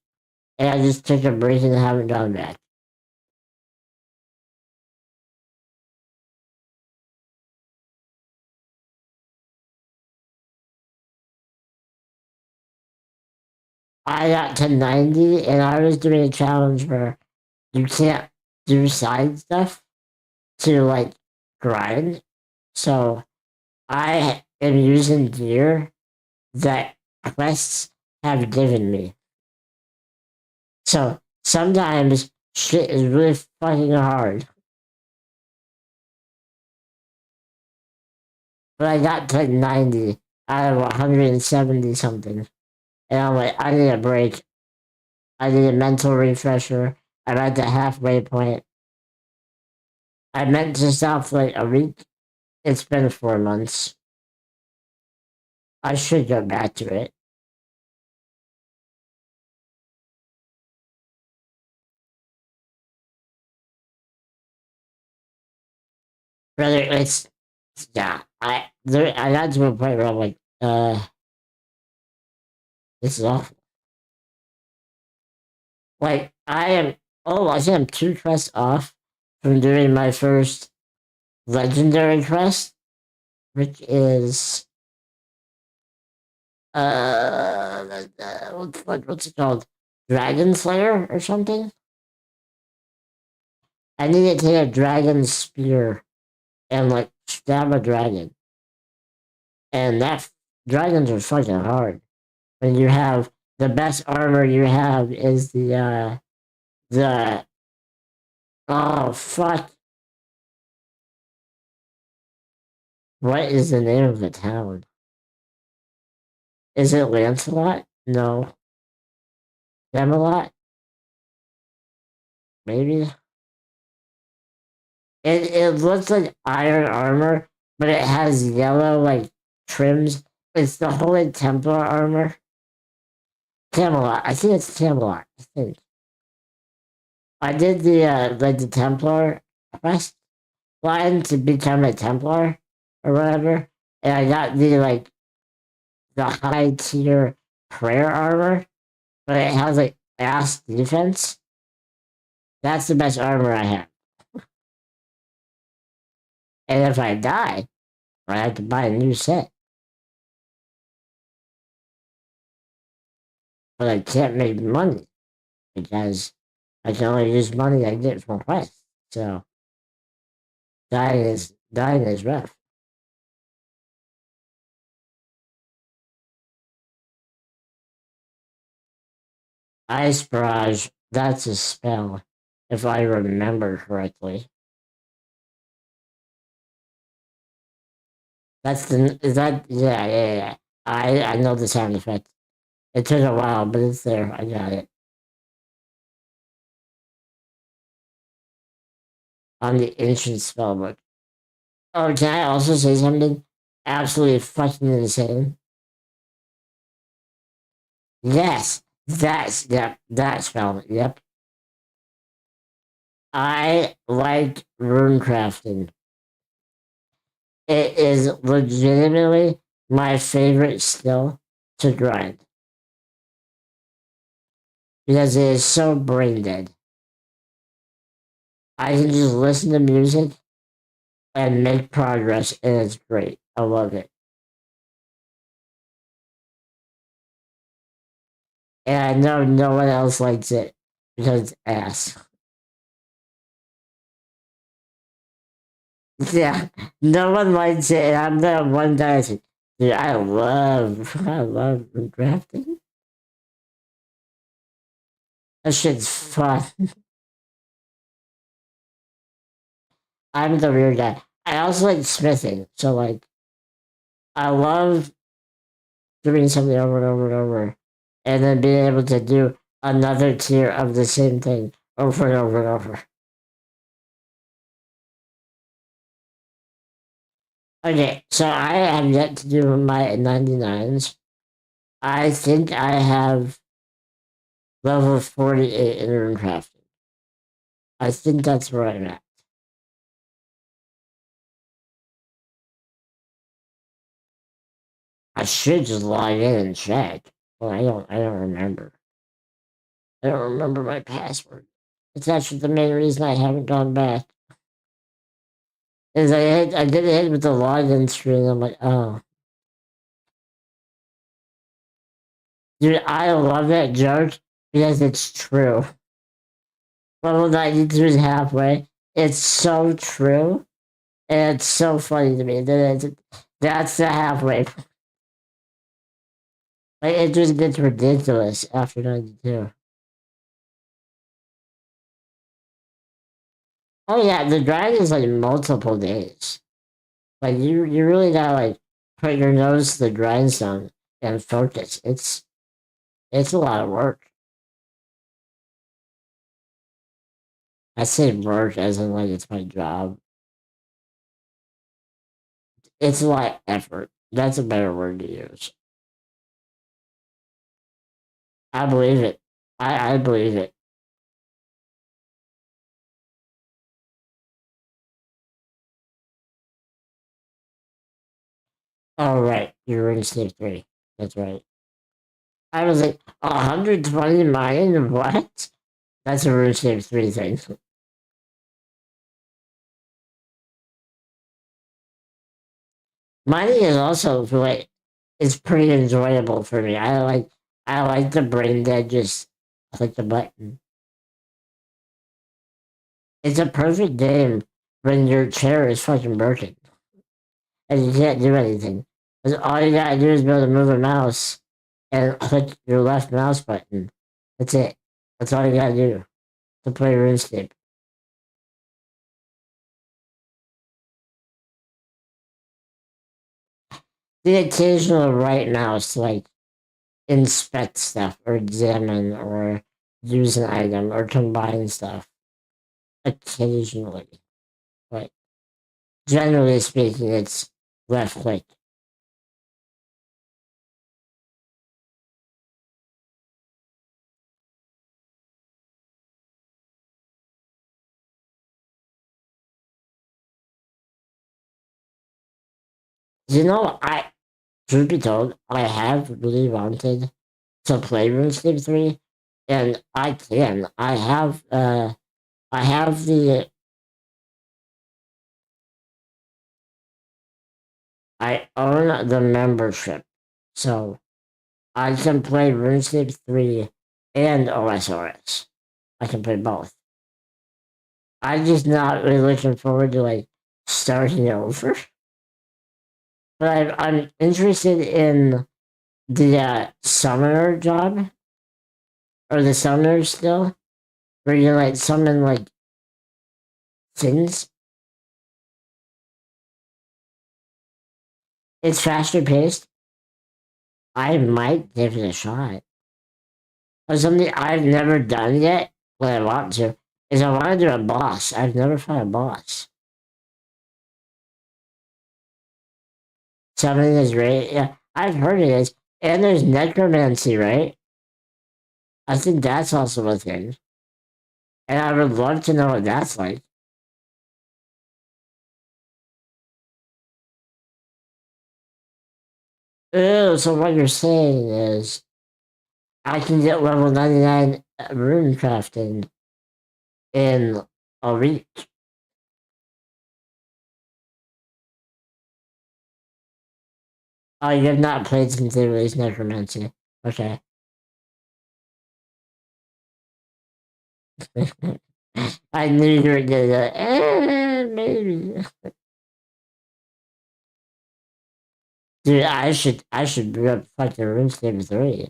and I just took a break and haven't gone back. I got to 90, and I was doing a challenge where you can't do side stuff to like grind. So I am using gear that quests have given me. So sometimes shit is really fucking hard. But I got to like 90 out of 170 something. And I'm like, I need a break. I need a mental refresher. I'm at the halfway point. I meant to stop for like a week. It's been 4 months. I should go back to it. Brother, it's yeah. I got to a point where I'm like, this is awful. Like I am I think I'm 2 quests off from doing my first legendary quest, which is what's it called? Dragon Slayer or something? I need to take a dragon spear and like stab a dragon. And that dragons are fucking hard. When you have the best armor you have is the oh fuck. What is the name of the town? Is it Lancelot? No. Camelot? Maybe? It looks like iron armor, but it has yellow like trims. It's the Holy Templar armor. Camelot. I think it's Camelot. I think. I did the Templar quest line to become a Templar or whatever, and I got the high tier prayer armor, but it has like ass defense. That's the best armor I have. And if I die, I have to buy a new set. But I can't make money because I can only use money I get from quests. So dying is rough. Ice barrage, that's a spell, if I remember correctly. That's the is that yeah. I know the sound effect. It took a while, but it's there. I got it. On the ancient spellbook. Oh, can I also say something absolutely fucking insane? Yes, that spell. Yep. I like rune crafting. It is legitimately my favorite skill to grind because it is so brain dead. I can just listen to music and make progress, and it's great. I love it. And I know no one else likes it because it's ass. Yeah, no one likes it, and I'm the one guy like, dude, I love crafting. That shit's fun. I'm the weird guy. I also like smithing, so like I love doing something over and over and over, and then being able to do another tier of the same thing over and over and over. Okay, so I have yet to do my 99s. I think I have level 48 in Runecrafting. I think that's where I'm at. I should just log in and check. Well, I don't remember. I don't remember my password. It's actually the main reason I haven't gone back. Is I did it with the login screen. I'm like, oh, dude, I love that joke because it's true. Level 92 is halfway. It's so true, and it's so funny to me that's the halfway. Like it just gets ridiculous after 92. Oh yeah, the grind is like multiple days. Like you really gotta like put your nose to the grindstone and focus. It's a lot of work. I say work as in like it's my job. It's a lot of effort. That's a better word to use. I believe it. I believe it. Oh right, you're in Snake 3. That's right. I was like, 120 million? What? That's a RuneScape 3 thing. Mining is also like it's pretty enjoyable for me. I like the brain dead just click the button. It's a perfect game when your chair is fucking broken and you can't do anything. 'Cause all you gotta do is be able to move a mouse and click your left mouse button. That's it. That's all you gotta do to play RuneScape. The occasional right mouse to like inspect stuff or examine or use an item or combine stuff occasionally. But generally speaking, it's left click. Truth be told, I have really wanted to play RuneScape 3, and I can. I have I own the membership, so I can play RuneScape 3 and OSRS. I can play both. I'm just not really looking forward to like starting over. But I'm interested in the summoner job or the summoner skill, where you like summon like things. It's faster paced. I might give it a shot. Or something I've never done yet, what I want to, is I want to do a boss. I've never fought a boss. Summoning is great. Yeah, I've heard it is. And there's necromancy, right? I think that's also a thing. And I would love to know what that's like. Ew, so what you're saying is I can get level 99 rune crafting in a week. Oh, you have not played since they released necromancy. Okay. I knew you were gonna maybe. Dude, I should bring up fucking RuneScape 3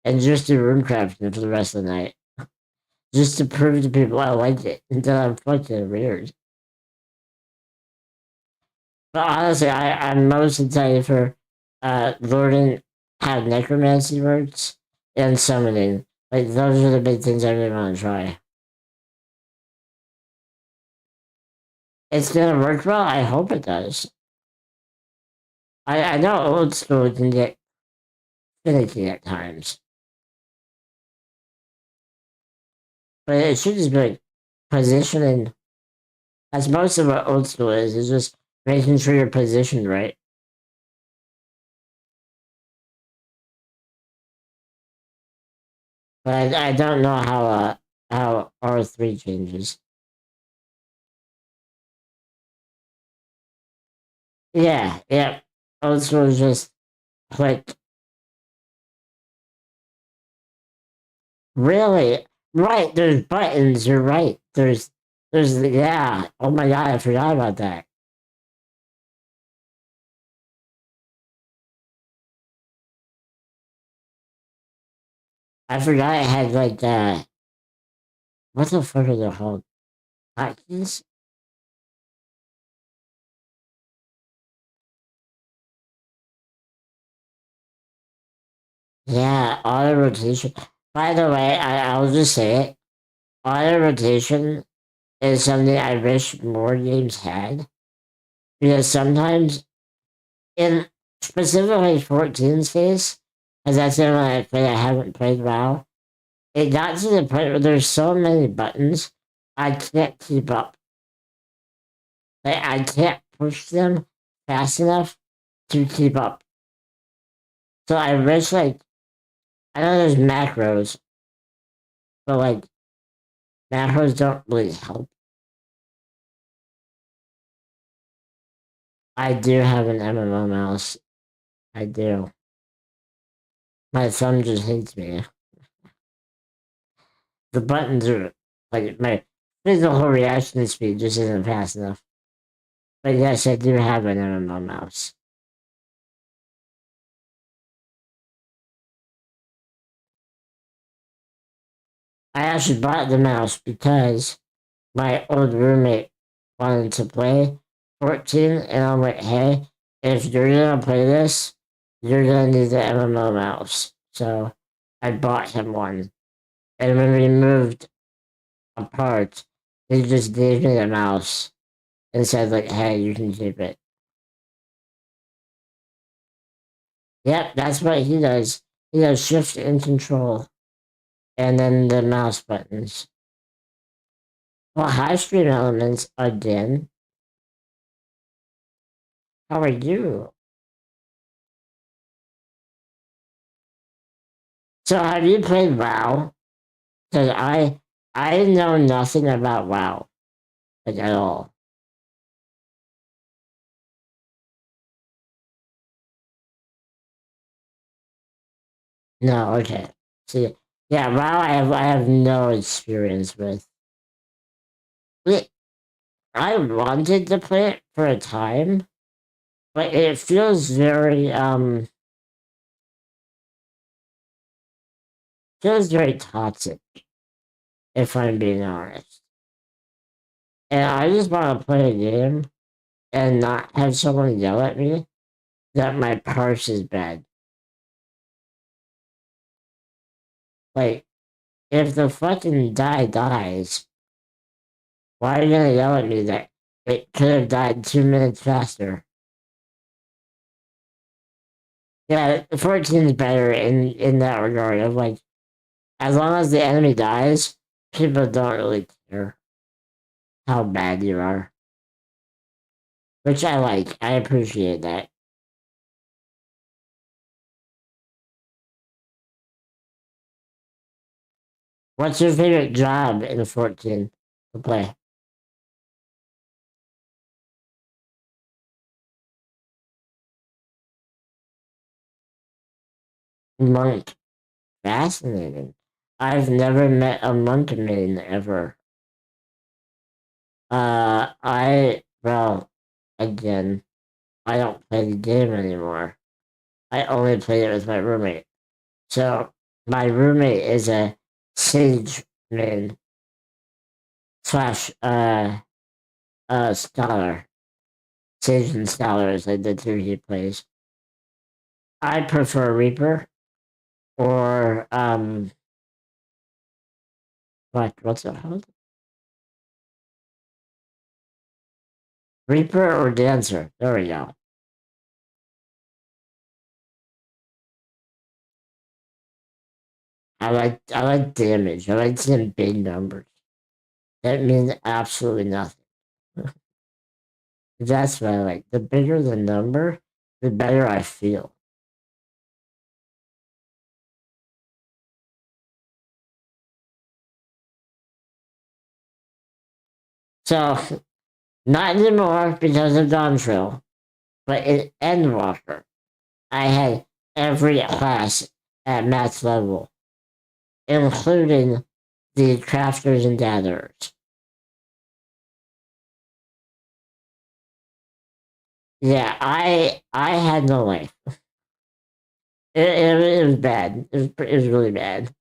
and just do runecrafting for the rest of the night. Just to prove to people I like it until I'm fucking weird. But honestly, I'm most excited for learning how necromancy works and summoning. Like those are the big things I really want to try. It's gonna work well, I hope it does. I know old school can get finicky at times, but it should just be like positioning. That's most of what old school is just making sure you're positioned right. But I don't know how R3 changes. Yeah, yeah. Old school is just click. Really? Right, there's buttons, you're right. Yeah. Oh my god, I forgot about that. I forgot it had like what the fuck are they called? Hotkeys? Yeah, auto rotation. By the way, I'll just say it. Auto rotation is something I wish more games had. Because sometimes in specifically 14's case, because that's the only one I played, I haven't played WoW. It got to the point where there's so many buttons, I can't keep up. Like, I can't push them fast enough to keep up. So I wish, like, I know there's macros, but like, macros don't really help. I do have an MMO mouse. I do. My thumb just hates me. The buttons are like my physical reaction speed just isn't fast enough. But yes, I do have an MMO mouse. I actually bought the mouse because my old roommate wanted to play 14, and I'm like, hey, if you're gonna play this, you're gonna need the MMO mouse. So I bought him one. And when we moved apart, he just gave me the mouse and said, like, hey, you can keep it. Yep, that's what he does. He does shift and control, and then the mouse buttons. Well, high stream elements again. How are you? So have you played WoW? Because I know nothing about WoW, like at all. No, okay. See, yeah, WoW I have no experience with. Wait, I wanted to play it for a time, but it feels very toxic, if I'm being honest. And I just want to play a game and not have someone yell at me that my parse is bad. Like, if the fucking die dies, why are you gonna yell at me that it could have died 2 minutes faster? Yeah, 14 is better in that regard of like, as long as the enemy dies, people don't really care how bad you are. Which I like. I appreciate that. What's your favorite job in 14 to play? Monk. Fascinating. I've never met a monk main ever. Again, I don't play the game anymore. I only play it with my roommate. So my roommate is a sage main slash scholar. Sage and scholar is like the two he plays. I prefer Reaper or what's it called? Reaper or Dancer. There we go. I like damage. I like seeing big numbers. That means absolutely nothing. That's what I like. The bigger the number, the better I feel. So not anymore because of Dawntrail, but in Endwalker, I had every class at max level, including the crafters and gatherers. Yeah, I had no life. It was bad. It was really bad.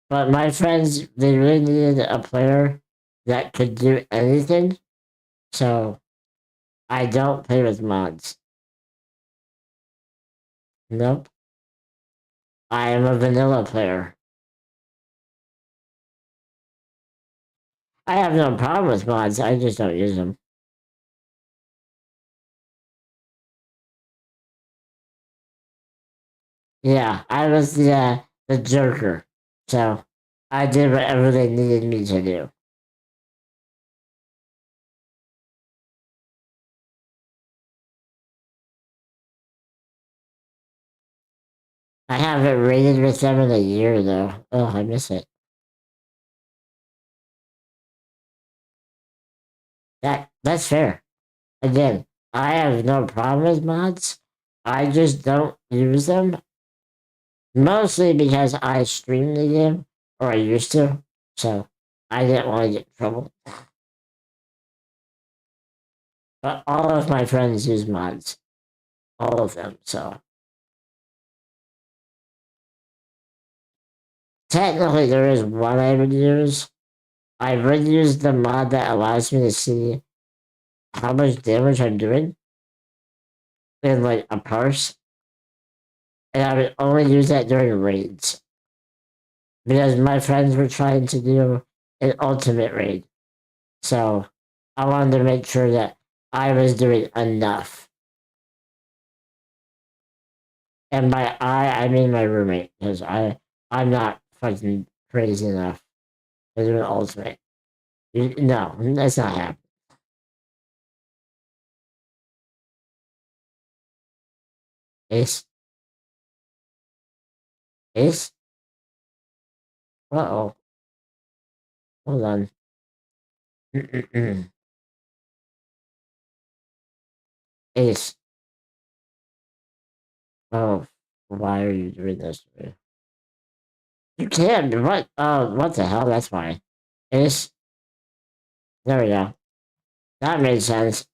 But my friends, they really needed a player that could do anything. So I don't play with mods. Nope. I am a vanilla player. I have no problem with mods. I just don't use them. Yeah, I was the jerker. So I did whatever they needed me to do. I haven't raided with them in a year though. Oh, I miss it. That's fair. Again, I have no problem with mods. I just don't use them mostly because I stream the game or I used to. So I didn't want to get in trouble. But all of my friends use mods, all of them. So technically, there is one I would use. I would use the mod that allows me to see how much damage I'm doing in like a parse, and I would only use that during raids because my friends were trying to do an ultimate raid. So I wanted to make sure that I was doing enough. And by I mean my roommate because I'm not fucking crazy enough to do an ultimate. No, that's not happening. Ace, Ace. Uh-oh. Hold on. Ace. Oh, why are you doing this to me? You can't. What? Oh, what the hell? That's why. Ace. There we go. That made sense.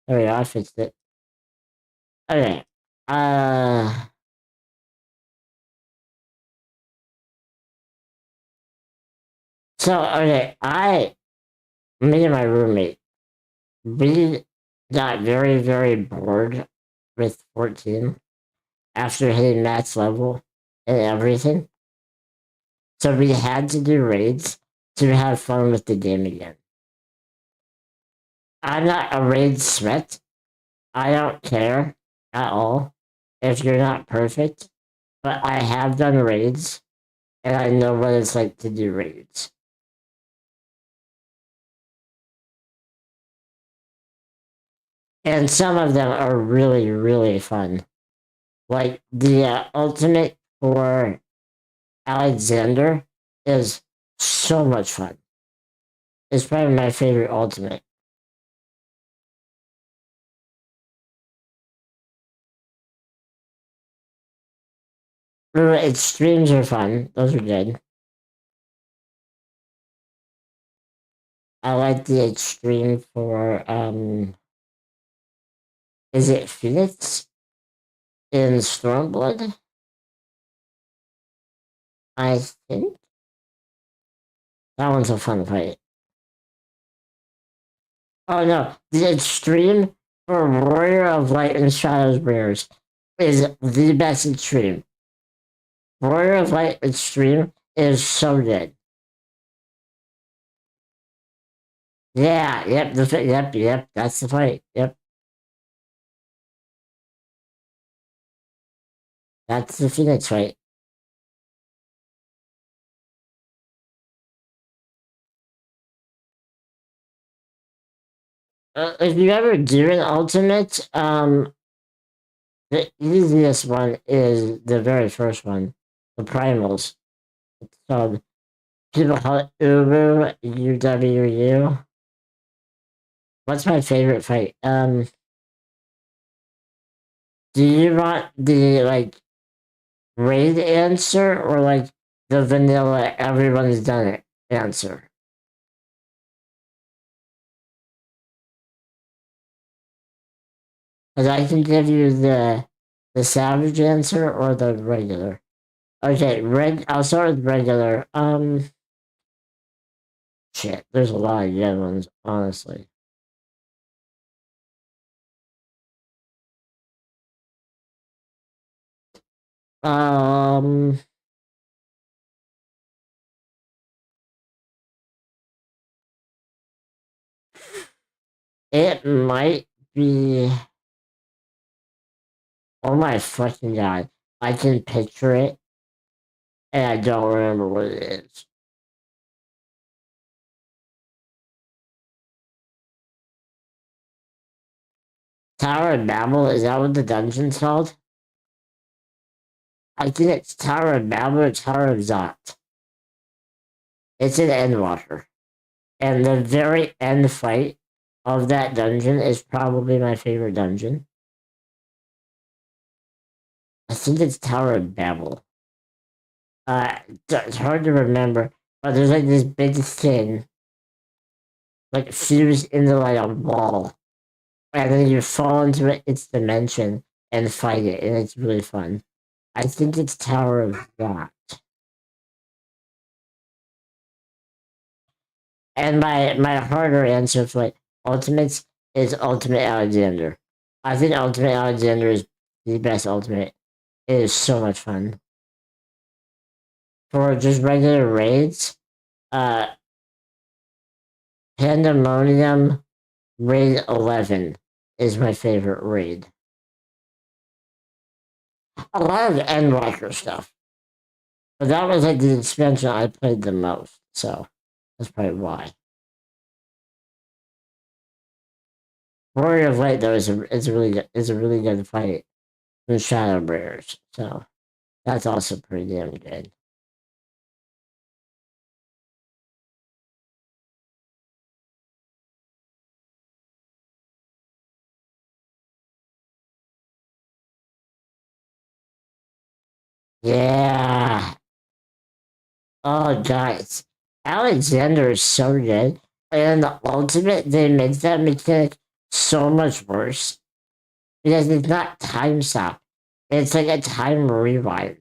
There we go. I fixed it. Okay. Uh. So okay, me and my roommate, we got very very bored with 14 after hitting max level and everything. So we had to do raids to have fun with the game again. I'm not a raid sweat. I don't care at all if you're not perfect, but I have done raids and I know what it's like to do raids. And some of them are really, really fun. Like the ultimate for Alexander is so much fun. It's probably my favorite ultimate. Extremes are fun. Those are good. I like the extreme for is it Phoenix in Stormblood? I think that one's a fun fight. Oh no, the extreme for Warrior of Light and Shadows Bears is the best extreme. Warrior of Light extreme is so good. Yeah, yep, yep, that's the fight. Yep. That's the Phoenix fight. If you ever do an ultimate, the easiest one is the very first one, the primals. It's called people call it Uwu UWU. What's my favorite fight? Do you want the like raid answer or like the vanilla everyone's done it answer? Because I can give you the savage answer or the regular. Okay, I'll start with regular. Shit, there's a lot of good ones, honestly. Um, it might be. Oh my fucking god! I can picture it, and I don't remember what it is. Tower of Babel, is that what the dungeon's called? I think it's Tower of Babel or Tower of Zot. It's an Endwalker. And the very end fight of that dungeon is probably my favorite dungeon. I think it's Tower of Babel. It's hard to remember, but there's like this big thing, like fused into like a wall. And then you fall into its dimension and fight it, and it's really fun. I think it's Tower of Zot. And my harder answer for like ultimates is Ultimate Alexander. I think Ultimate Alexander is the best ultimate. It is so much fun. For just regular raids, uh Pandemonium Raid 11 is my favorite raid. A lot of Endwalker stuff. But that was like the expansion I played the most, so that's probably why. Warrior of Light though is a really good fight with Shadow Bears, so that's also pretty damn good. Yeah. Oh, guys. Alexander is so good. And the ultimate, they make that mechanic so much worse because it's not time stop. It's like a time rewind.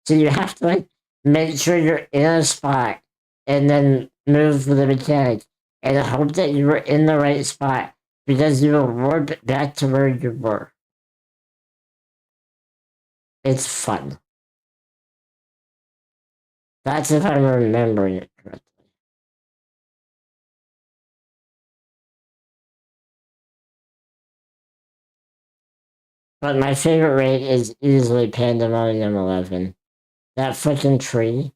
So you have to like make sure you're in a spot and then move with the mechanic and hope that you were in the right spot because you will warp back to where you were. It's fun. That's if I'm remembering it correctly. But my favorite raid is easily Pandemonium 11. That freaking tree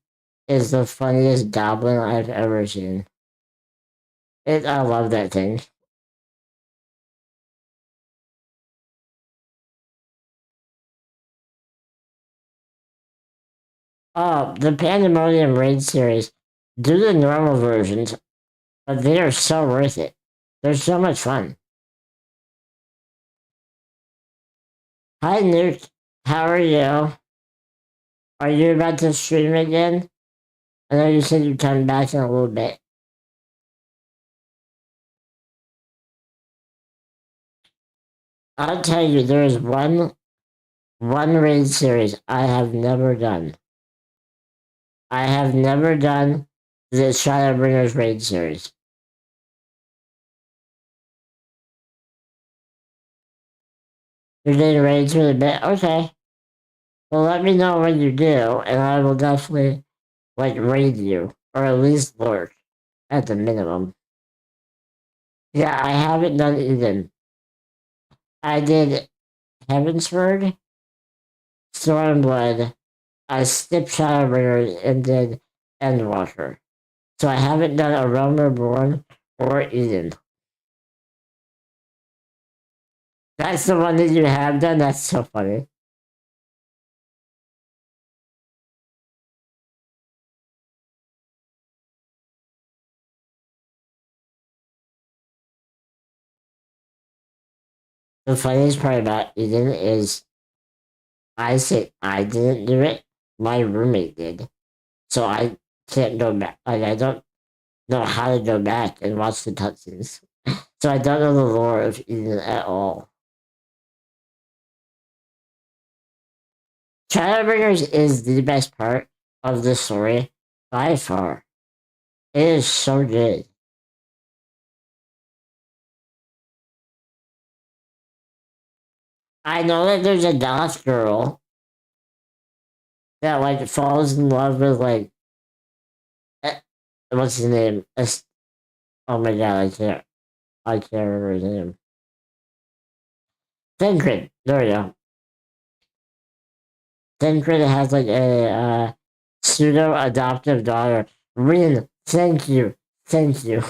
is the funniest goblin I've ever seen. I love that thing. Oh, the Pandemonium raid series. Do the normal versions, but they are so worth it. They're so much fun. Hi, Nuke. How are you? Are you about to stream again? I know you said you'd come back in a little bit. I'll tell you, there is one raid series I have never done. I have never done the Shadowbringers raid series. You're getting raids for the bit? Okay. Well, let me know when you do, and I will definitely, like, raid you. Or at least lurk. At the minimum. Yeah, I haven't done Eden. I did Heavensward, Stormblood, I skipped Shadowbringers and did Endwalker. So I haven't done A Realm Reborn or Eden. That's the one that you have done? That's so funny. The funniest part about Eden is I say I didn't do it, my roommate did. So I can't go back. Like, I don't know how to go back and watch the cutscenes. So I don't know the lore of Eden at all. Shadowbringers is the best part of the story by far. It is so good. I know that there's a goth girl that like falls in love with like eh, what's his name? Oh my god, I can't remember his name. Thancred. There we go. Thancred has like a pseudo adoptive daughter. Rin, thank you. Thank you.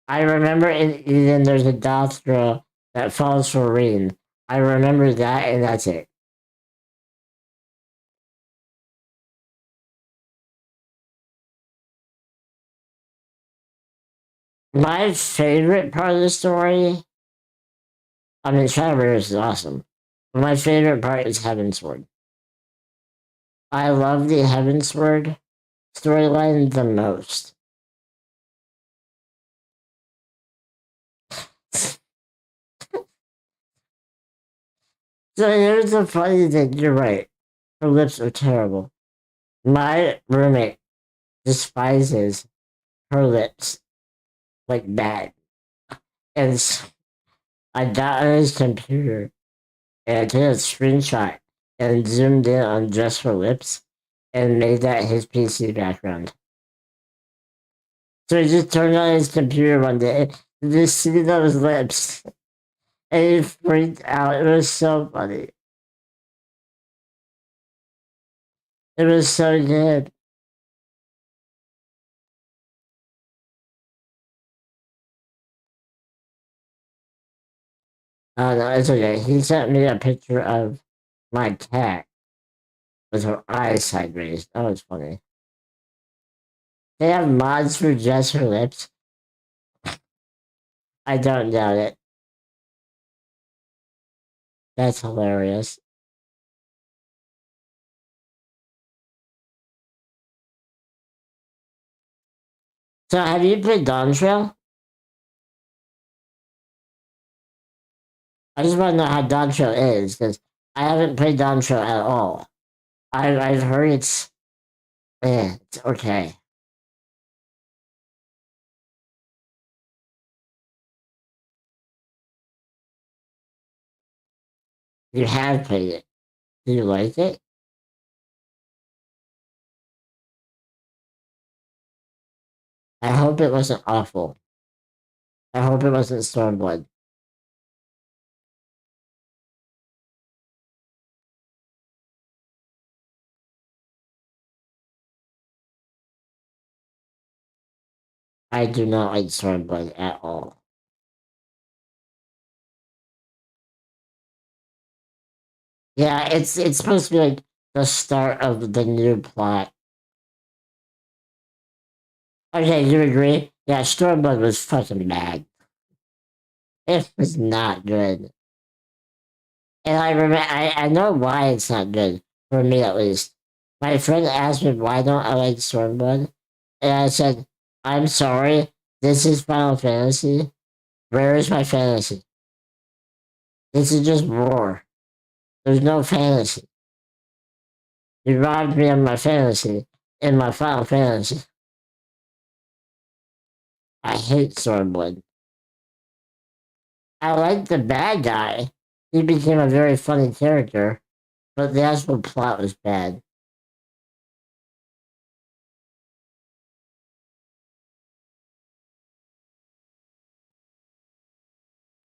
I remember in Eden there's a goth girl that falls for Rin. I remember that and that's it. My favorite part of the story, I mean, Shadowbringers is awesome. My favorite part is Heavensward. I love the Heavensward storyline the most. So here's the funny thing, you're right. Her lips are terrible. My roommate despises her lips like bad. And I got on his computer and I took a screenshot and zoomed in on just her lips and made that his PC background. So he just turned on his computer one day to just see those lips. And he freaked out. It was so funny. It was so good. Oh no, it's okay. He sent me a picture of my cat with her eyes sideways. That was funny. They have mods for just her lips. I don't doubt it. That's hilarious. So have you played Dawn Trail? I just want to know how Dawn Trail is, because I haven't played Dawn Trail at all. I've heard it's okay. You have played it. Do you like it? I hope it wasn't awful. I hope it wasn't Stormblood. I do not like Stormblood at all. Yeah, it's supposed to be like the start of the new plot. Okay, you agree? Yeah, Stormblood was fucking bad. It was not good. And I remember, I know why it's not good, for me at least. My friend asked me why don't I like Stormblood, and I said, I'm sorry, this is Final Fantasy. Where is my fantasy? This is just war. There's no fantasy. You robbed me of my fantasy in my Final Fantasy. I hate Stormblood. I like the bad guy. He became a very funny character, but the actual plot was bad.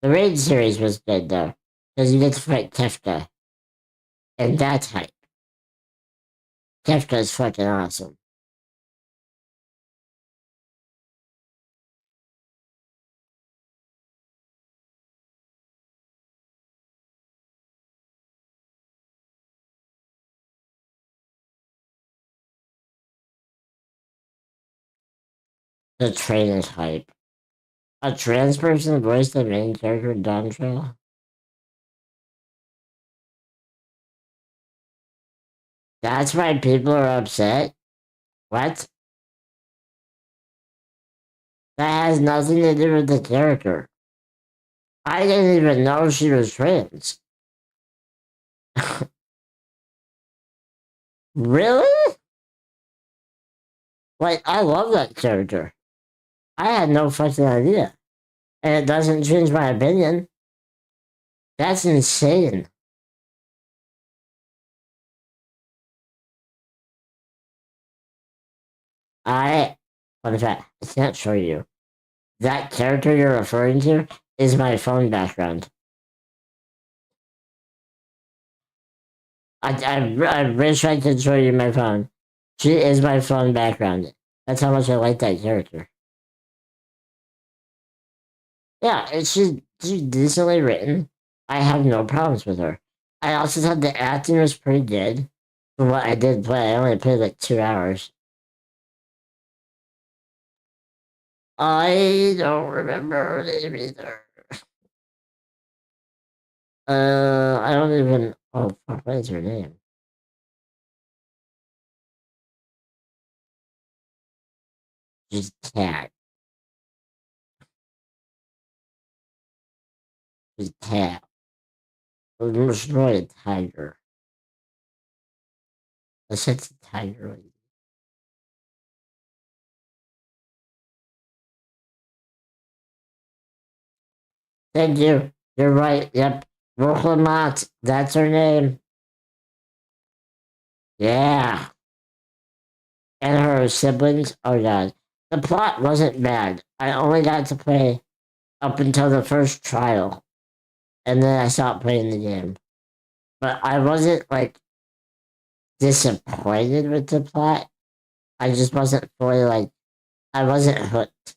The Raid series was good though, because you get to fight Kefka. And that's hype. Kefka's fucking awesome. The train is hype. A trans person voiced the main character, Dontrell. That's why people are upset? What? That has nothing to do with the character. I didn't even know she was trans. Really? Like, I love that character. I had no fucking idea. And it doesn't change my opinion. That's insane. Fun fact, I can't show you. That character you're referring to is my phone background. I wish I could show you my phone. She is my phone background. That's how much I like that character. Yeah, she's decently written. I have no problems with her. I also thought the acting was pretty good for what I did play. I only played like 2 hours. I don't remember her name either. I don't even. Oh, fuck, what is her name? She's Cat. She's Cat. She's really a tiger. I said it's a tiger. Thank you. You're right. Yep. Brooklyn, that's her name. Yeah. And her siblings. Oh god. The plot wasn't bad. I only got to play up until the first trial. And then I stopped playing the game. But I wasn't like disappointed with the plot. I just wasn't fully like I wasn't hooked.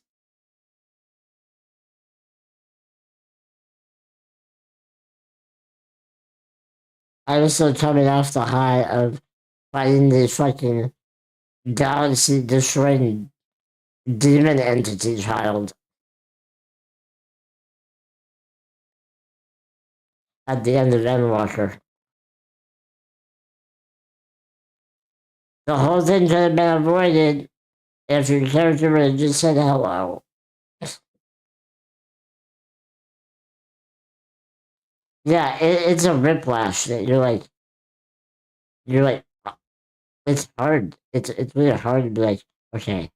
I was still coming off the high of fighting the fucking galaxy destroying demon entity child at the end of Endwalker. The whole thing could have been avoided if your character would have just said hello. Yeah, it's a whiplash that you're like, it's hard. It's really hard to be like, okay,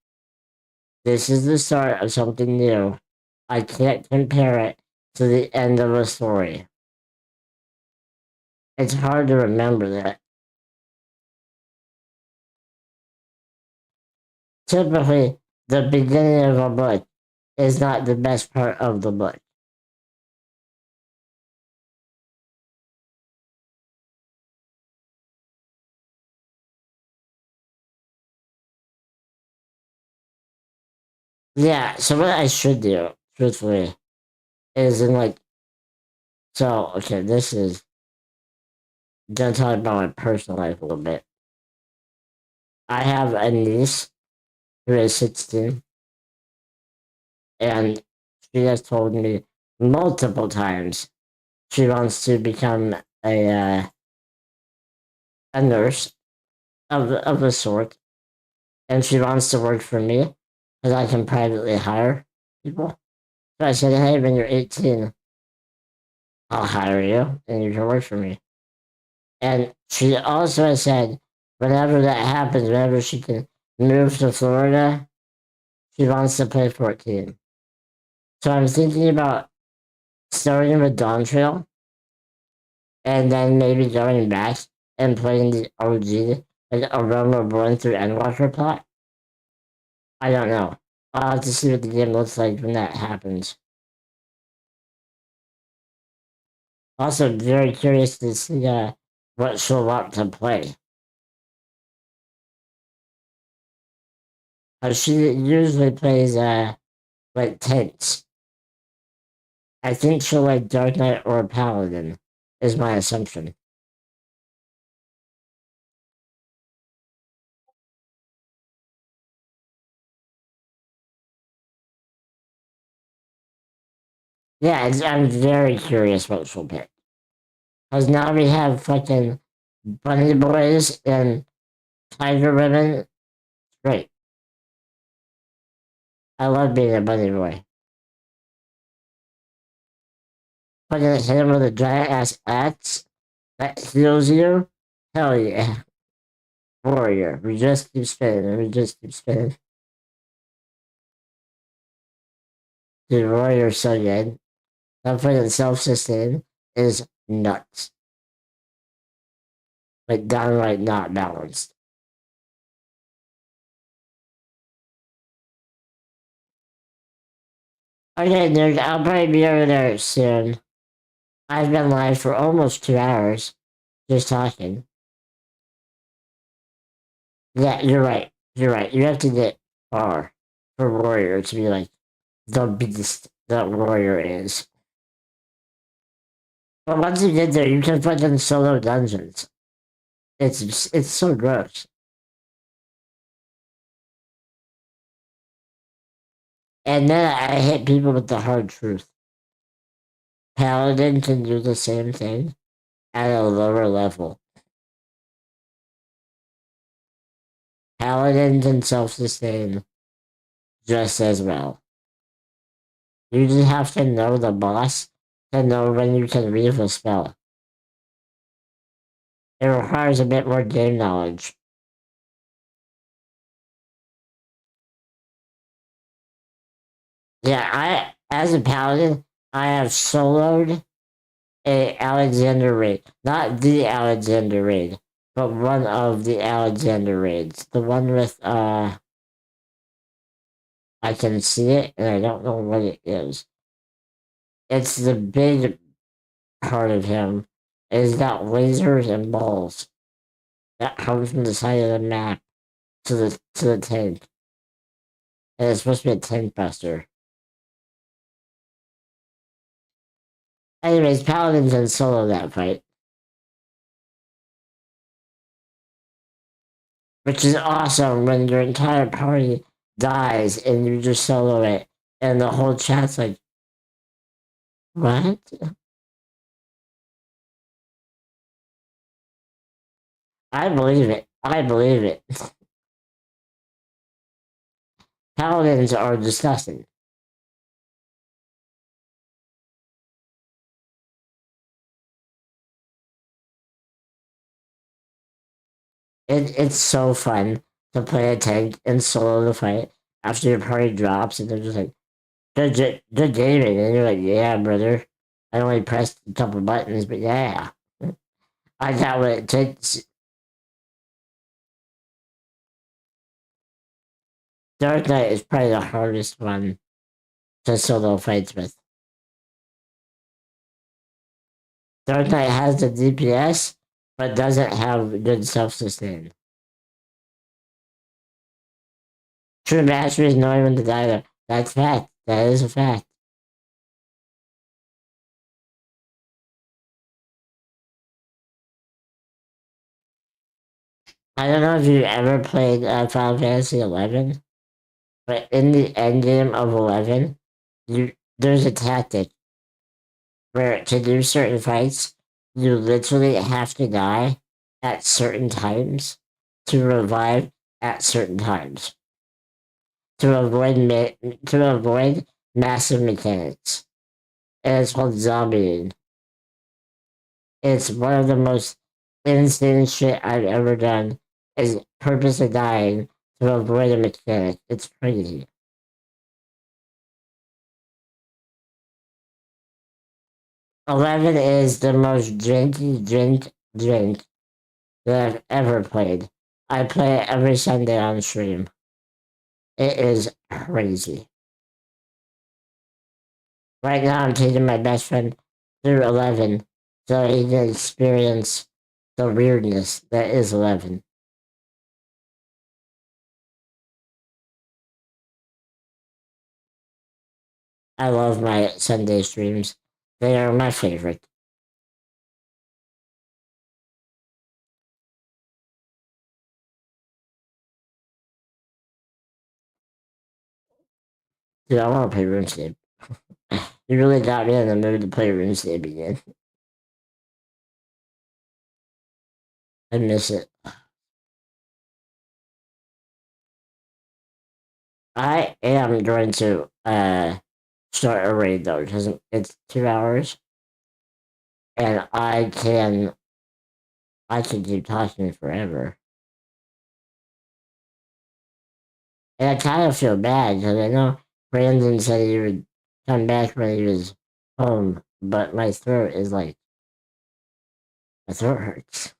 this is the start of something new. I can't compare it to the end of a story. It's hard to remember that. Typically, the beginning of a book is not the best part of the book. Yeah, so what I should do, truthfully, is in like, so, okay, this is gonna talk about my personal life a little bit. I have a niece who is 16, and she has told me multiple times she wants to become a nurse of a sort, and she wants to work for me because I can privately hire people. So I said, hey, when you're 18, I'll hire you and you can work for me. And she also said, whenever that happens, whenever she can move to Florida, she wants to play 14. So I'm thinking about starting with Dawn Trail and then maybe going back and playing the OG, like a Realm Reborn through Endwalker plot. I don't know. I'll have to see what the game looks like when that happens. Also, very curious to see what she'll want to play. She usually plays like tanks. I think she'll like Dark Knight or Paladin, is my assumption. Yeah, I'm very curious what she'll pick. Because now we have fucking Bunny Boys and Tiger Ribbon. Great. I love being a bunny boy. Fucking hit him with a giant ass axe that heals you. Hell yeah. Warrior. We just keep spinning. We just keep spinning. Dude, Warrior's so good. That fucking self sustain is nuts. Like downright not balanced. Okay, dude, I'll probably be over there soon. I've been live for almost 2 hours just talking. Yeah, you're right. You're right. You have to get far for Warrior to be like the beast that Warrior is. But once you get there, you can fucking solo dungeons. It's so gross. And then I hit people with the hard truth. Paladin can do the same thing at a lower level. Paladin can self-sustain just as well. You just have to know the boss to know when you can leave a spell. It requires a bit more game knowledge. Yeah, as a paladin, I have soloed a Alexander raid. Not the Alexander raid, but one of the Alexander raids. The one with I can see it and I don't know what it is. It's the big part of him. It's got lasers and balls that come from the side of the map to the tank. And it's supposed to be a tank buster. Anyways, Paladin can solo that fight. Which is awesome when your entire party dies and you just solo it. And the whole chat's like, what? I believe it. I believe it. Paladins are disgusting. It's so fun to play a tank and solo the fight after your party drops and they're just like, good gaming. And you're like, yeah, brother. I only pressed a couple buttons, but yeah. I got what it takes. Dark Knight is probably the hardest one to solo fights with. Dark Knight has the DPS, but doesn't have good self sustain. True mastery is knowing when to die there. That's fact. That is a fact. I don't know if you ever played Final Fantasy 11, but in the end game of 11, there's a tactic where to do certain fights, you literally have to die at certain times to revive at certain times to avoid massive mechanics. And it's called zombieing. It's one of the most insane shit I've ever done. Is purposely dying to avoid a mechanic. It's crazy. 11 is the most drink that I've ever played. I play it every Sunday on stream. It is crazy. Right now, I'm taking my best friend through 11 so he can experience the weirdness that is 11. I love my Sunday streams. They are my favorite. Dude, I want to play RuneScape. You really got me in the mood to play RuneScape again. I miss it. I am going to start a raid though because it's 2 hours and I can keep talking forever. And I kind of feel bad because I know Brandon said he would come back when he was home, but my throat is like my throat hurts.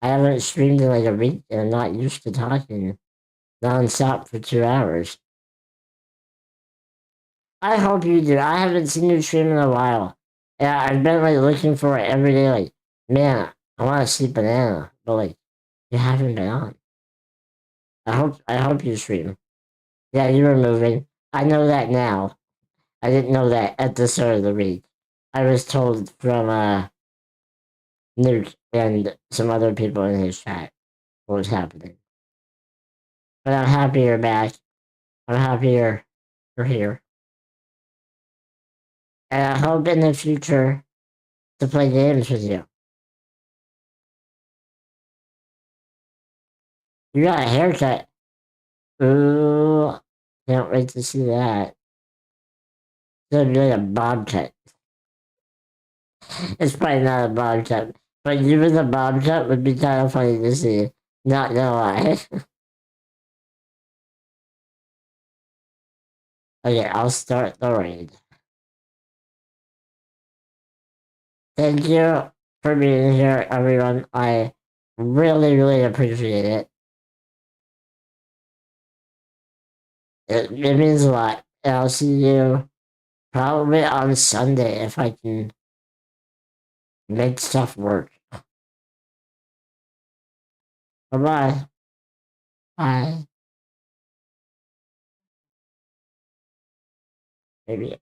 I haven't streamed in like a week and I'm not used to talking nonstop for 2 hours. I hope you do. I haven't seen you stream in a while. Yeah, I've been like looking for it every day. Like, man, I want to see Banana, but like, you haven't been on. I hope you stream. Yeah, you were moving. I know that now. I didn't know that at the start of the week. I was told from Nuke and some other people in his chat what was happening. But I'm happy you're back. I'm happy you're here. And I hope in the future to play games with you. You got a haircut. Ooh, can't wait to see that. It's gonna be like a bob cut. It's probably not a bob cut, but even a bob cut would be kind of funny to see. Not gonna lie. Okay, I'll start the raid. Thank you for being here, everyone. I really, really appreciate it. It means a lot. And I'll see you probably on Sunday if I can make stuff work. Bye-bye. Bye. Maybe